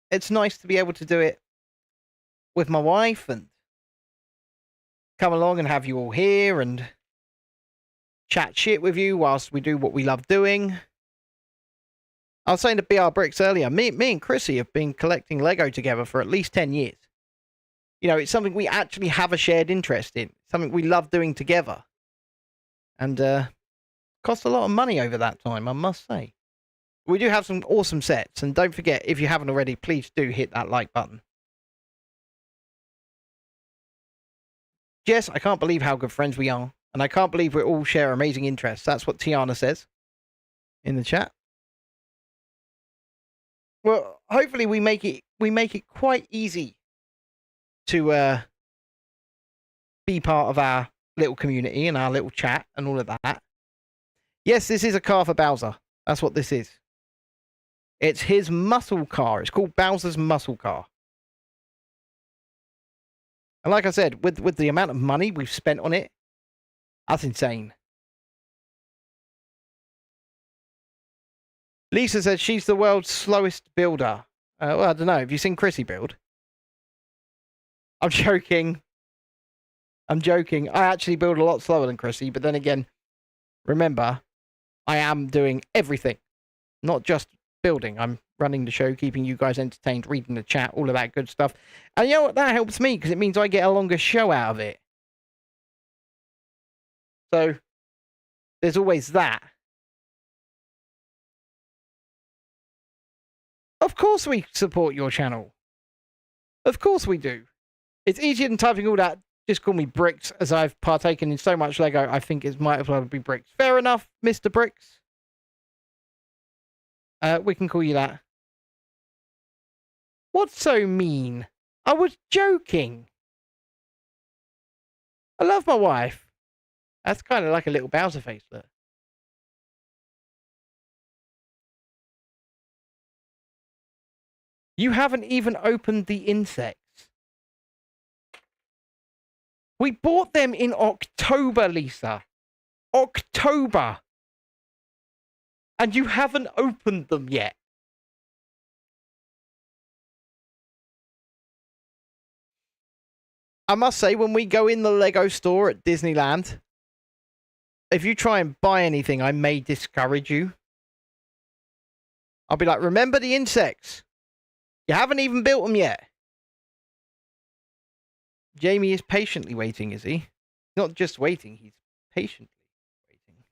it's nice to be able to do it with my wife and come along and have you all here and chat shit with you whilst we do what we love doing. I was saying to BR Bricks earlier, me and Chrissy have been collecting Lego together for at least 10 years. You know, it's something we actually have a shared interest in. Something we love doing together. And cost a lot of money over that time, I must say. We do have some awesome sets. And don't forget, if you haven't already, please do hit that like button. Jess, I can't believe how good friends we are. And I can't believe we all share amazing interests. That's what Tiana says in the chat. Well, hopefully we make it quite easy to be part of our little community and our little chat and all of that. Yes, this is a car for Bowser. That's what this is. It's his muscle car. It's called Bowser's muscle car. And like I said, with the amount of money we've spent on it, that's insane. Lisa says she's the world's slowest builder. Well, I don't know. Have you seen Chrissy build? I'm joking. I'm joking. I actually build a lot slower than Chrissy, but then again, remember, I am doing everything, not just building. I'm running the show, keeping you guys entertained, reading the chat, all of that good stuff. And you know what? That helps me because it means I get a longer show out of it. So, there's always that. Of course we support your channel. Of course we do. It's easier than typing all that. Just call me Bricks, as I've partaken in so much Lego, I think it might as well be Bricks. Fair enough, Mr. Bricks. We can call you that. What's so mean? I was joking. I love my wife. That's kind of like a little Bowser face, look. You haven't even opened the insects. We bought them in October, Lisa. October. And you haven't opened them yet. I must say, when we go in the Lego store at Disneyland, if you try and buy anything, I may discourage you. I'll be like, remember the insects. You haven't even built them yet. Jamie is patiently waiting, is he? Not just waiting, he's patiently waiting.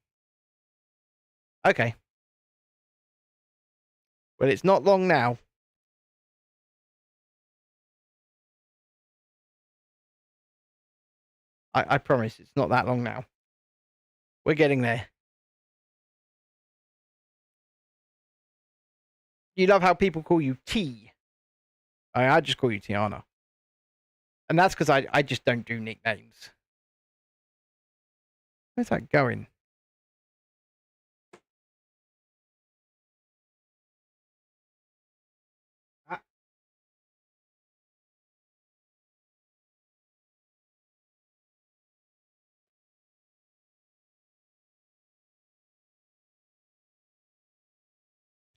Okay. Well, it's not long now. I promise it's not that long now. We're getting there. You love how people call you T. I just call you Tiana. And that's because I just don't do nicknames. Where's that going?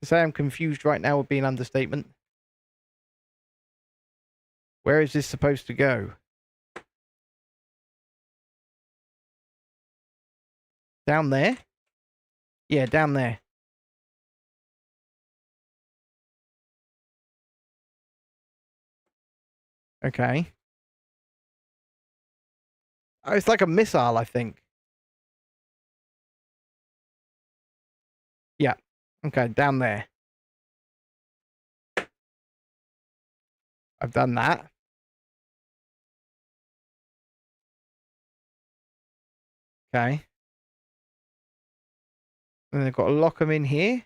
To say I'm confused right now would be an understatement. Where is this supposed to go? Down there? Yeah, down there. Okay. Oh, it's like a missile, I think. Yeah. Okay, down there. I've done that. Okay. And I've got to lock them in here.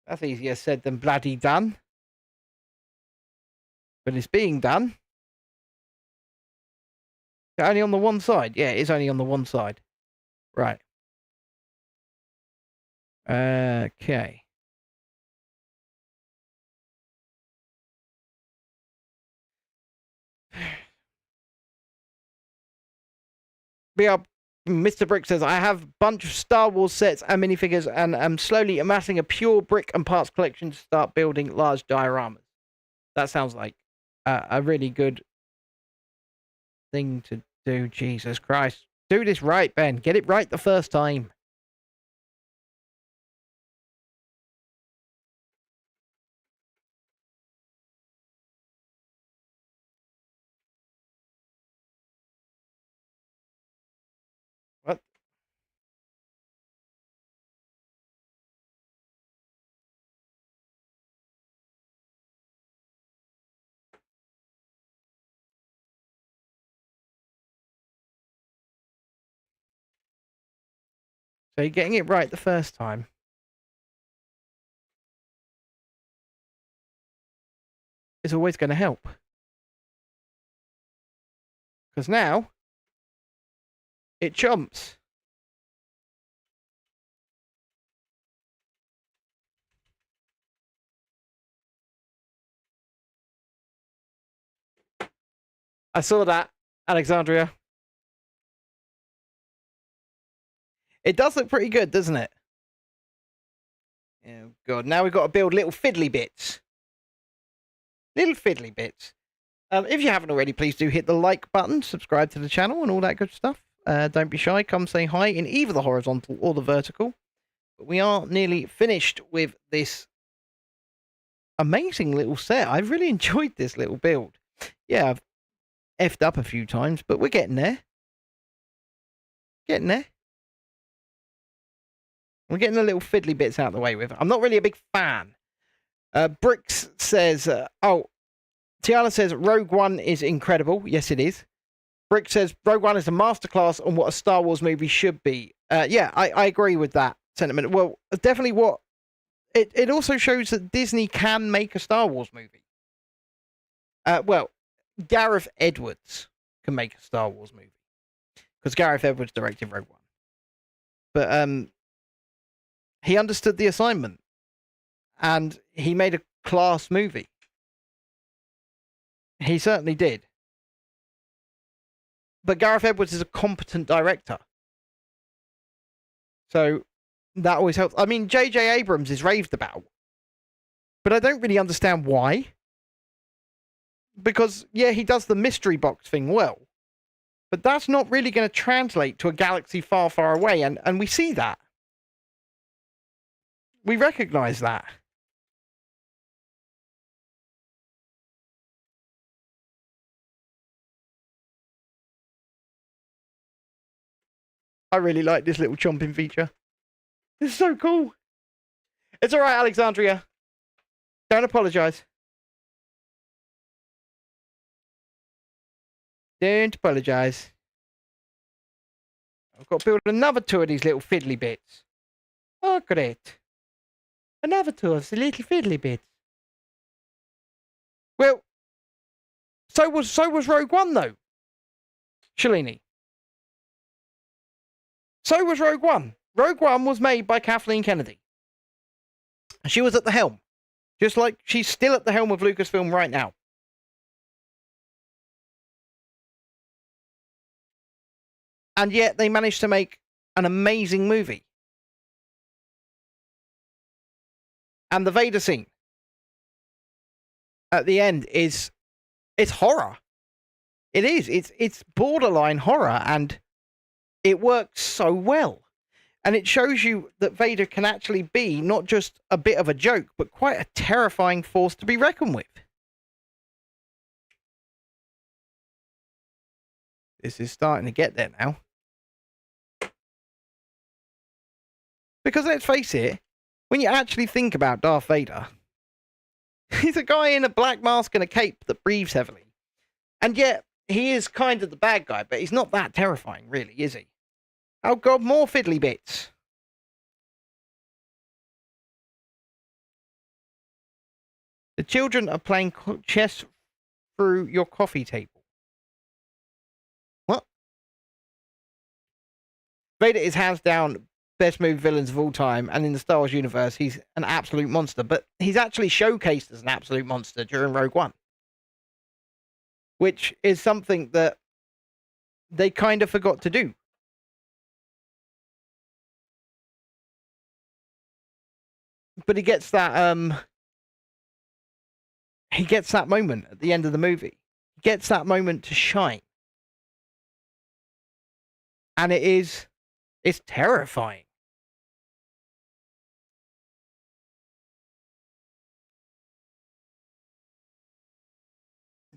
That's easier said than bloody done. But it's being done. Only on the one side? Yeah, it is only on the one side. Right. Okay. Mr. Brick says, I have a bunch of Star Wars sets and minifigures and am slowly amassing a pure brick and parts collection to start building large dioramas. That sounds like a really good thing to do. Jesus Christ. Do this right, Ben. Get it right the first time. What? So you're getting it right the first time. It's always going to help. Because now, it chomps. I saw that, Alexandria. It does look pretty good, doesn't it? Oh, God. Now we've got to build little fiddly bits. Little fiddly bits. If you haven't already, please do hit the like button, subscribe to the channel, and all that good stuff. Don't be shy. Come say hi in either the horizontal or the vertical. But we are nearly finished with this amazing little set. I've really enjoyed this little build. Yeah, I've effed up a few times, but we're getting there. Getting there. We're getting the little fiddly bits out of the way with. I'm not really a big fan. Bricks says, Tiana says, Rogue One is incredible. Yes, it is. Brick says, Rogue One is a masterclass on what a Star Wars movie should be. Yeah, I agree with that sentiment. Well, definitely what... It also shows that Disney can make a Star Wars movie. Well, Gareth Edwards can make a Star Wars movie. Because Gareth Edwards directed Rogue One. But, he understood the assignment. And he made a class movie. He certainly did. But Gareth Edwards is a competent director. So that always helps. I mean, J.J. Abrams is raved about. But I don't really understand why. Because, yeah, he does the mystery box thing well. But that's not really going to translate to a galaxy far, far away. And we see that. We recognize that. I really like this little chomping feature. It's so cool. It's all right, Alexandria. Don't apologize. Don't apologize. I've got to build another two of these little fiddly bits. Oh, great. Another two of the little fiddly bits. Well, so was Rogue One, though. Shalini. So was Rogue One. Rogue One was made by Kathleen Kennedy. She was at the helm. Just like she's still at the helm of Lucasfilm right now. And yet they managed to make an amazing movie. And the Vader scene at the end it's horror. It is. It's borderline horror, and it works so well. And it shows you that Vader can actually be not just a bit of a joke, but quite a terrifying force to be reckoned with. This is starting to get there now. Because let's face it, when you actually think about Darth Vader, he's a guy in a black mask and a cape that breathes heavily. And yet, he is kind of the bad guy, but he's not that terrifying, really, is he? Oh, God, more fiddly bits. The children are playing chess through your coffee table. What? Vader is hands down best movie villains of all time, and in the Star Wars universe, he's an absolute monster. But he's actually showcased as an absolute monster during Rogue One, which is something that they kind of forgot to do. But he gets that moment at the end of the movie. He gets that moment to shine. And it's terrifying.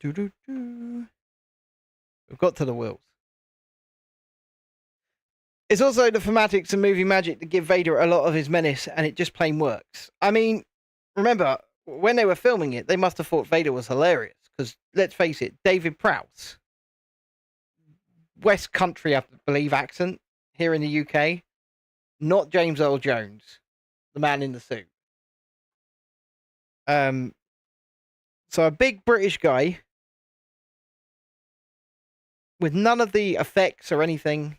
We've got to the wheels. It's also the thematics and movie magic that give Vader a lot of his menace, and it just plain works. I mean, remember, when they were filming it, they must have thought Vader was hilarious. Because, let's face it, David Prowse, West Country, I believe, accent here in the UK, not James Earl Jones, the man in the suit. So a big British guy with none of the effects or anything.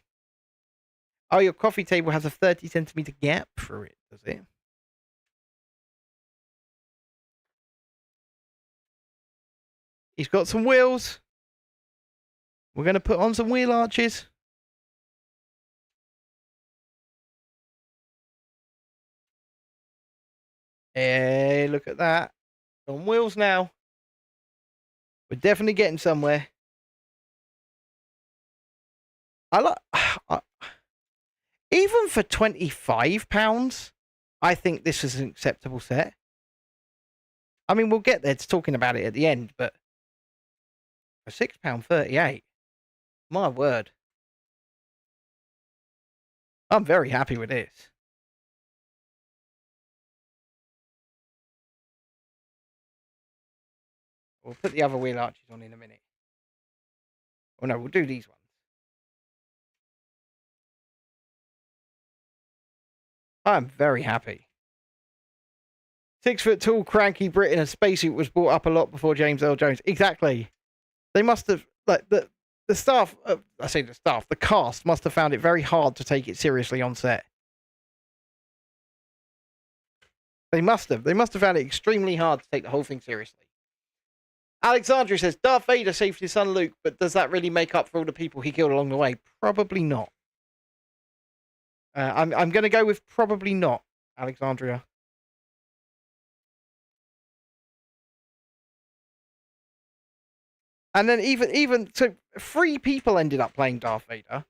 Oh, your coffee table has a 30-centimeter gap through it, does it? He's got some wheels. We're going to put on some wheel arches. Hey, look at that. On wheels now. We're definitely getting somewhere. I like... even for £25, I think this is an acceptable set. I mean, we'll get there to talking about it at the end, but for £6.38, my word. I'm very happy with this. We'll put the other wheel arches on in a minute. Oh no, we'll do these ones. I'm very happy. 6 foot tall, cranky Brit in a spacesuit was brought up a lot before James Earl Jones. Exactly. They must have, like, the staff, I say the staff, the cast must have found it very hard to take it seriously on set. They must have found it extremely hard to take the whole thing seriously. Alexandria says, Darth Vader saved his son Luke, but does that really make up for all the people he killed along the way? Probably not. I'm going to go with probably not, Alexandria. And then even so, 3 people ended up playing Darth Vader,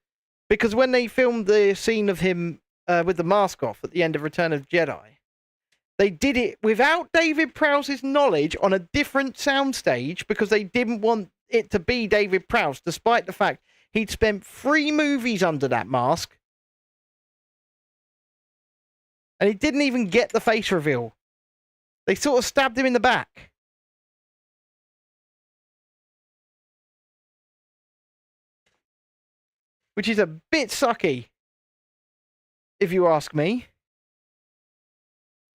because when they filmed the scene of him with the mask off at the end of Return of the Jedi, they did it without David Prowse's knowledge on a different soundstage because they didn't want it to be David Prowse, despite the fact he'd spent 3 movies under that mask. And he didn't even get the face reveal. They sort of stabbed him in the back. Which is a bit sucky, if you ask me.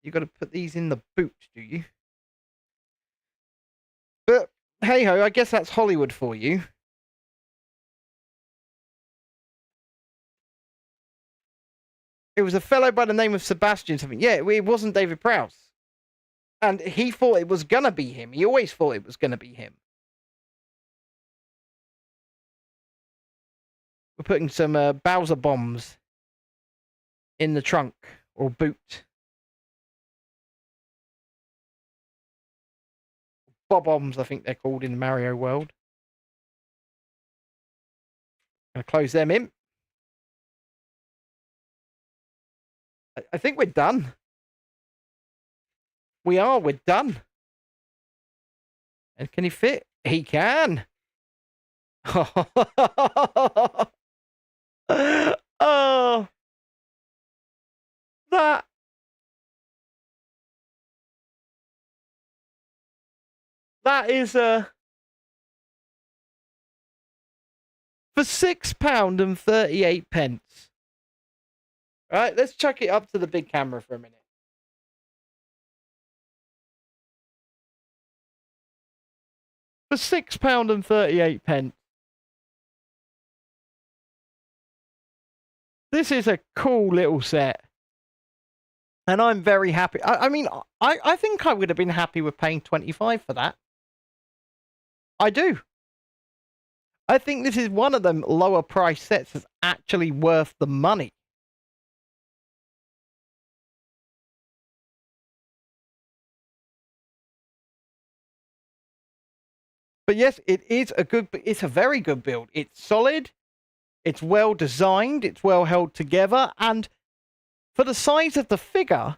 You've got to put these in the boot, do you? But, hey-ho, I guess that's Hollywood for you. It was a fellow by the name of Sebastian something. Yeah, it wasn't David Prowse. And he thought it was going to be him. He always thought it was going to be him. We're putting some Bowser bombs in the trunk or boot. Bob-ombs, I think they're called in the Mario world. Gonna close them in. I think we're done. We're done. And can he fit? He can. Oh. That is for £6.38. All right, let's chuck it up to the big camera for a minute. For £6.38. This is a cool little set. And I'm very happy. I mean, I think I would have been happy with paying 25 for that. I do. I think this is one of them lower price sets that's actually worth the money. But yes, it's a very good build. It's solid. It's well designed. It's well held together. And for the size of the figure,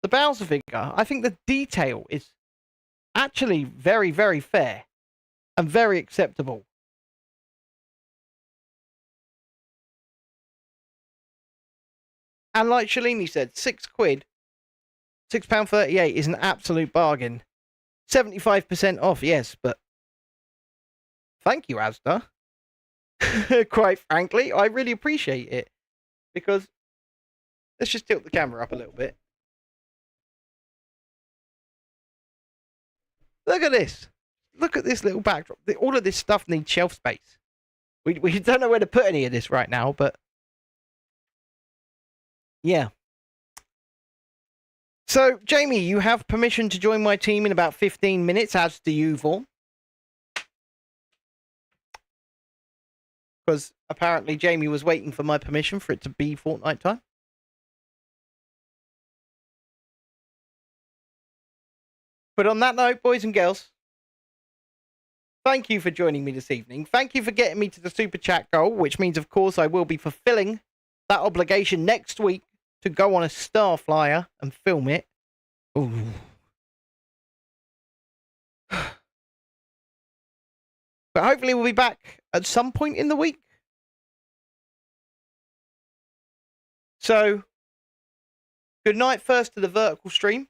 the Bowser figure, I think the detail is actually very, very fair and very acceptable. And like Shalini said, £6, £6.38 is an absolute bargain. 75% off, yes, but thank you, Asda. Quite frankly, I really appreciate it. Because let's just tilt the camera up a little bit. Look at this. Look at this little backdrop. All of this stuff needs shelf space. We don't know where to put any of this right now, but yeah. So, Jamie, you have permission to join my team in about 15 minutes, as do you, Vaughn. because apparently Jamie was waiting for my permission for it to be Fortnite time. But on that note, boys and girls, thank you for joining me this evening. Thank you for getting me to the super chat goal, which means, of course, I will be fulfilling that obligation next week to go on a Star Flyer and film it. Ooh. But hopefully we'll be back at some point in the week. So, good night first to the vertical stream.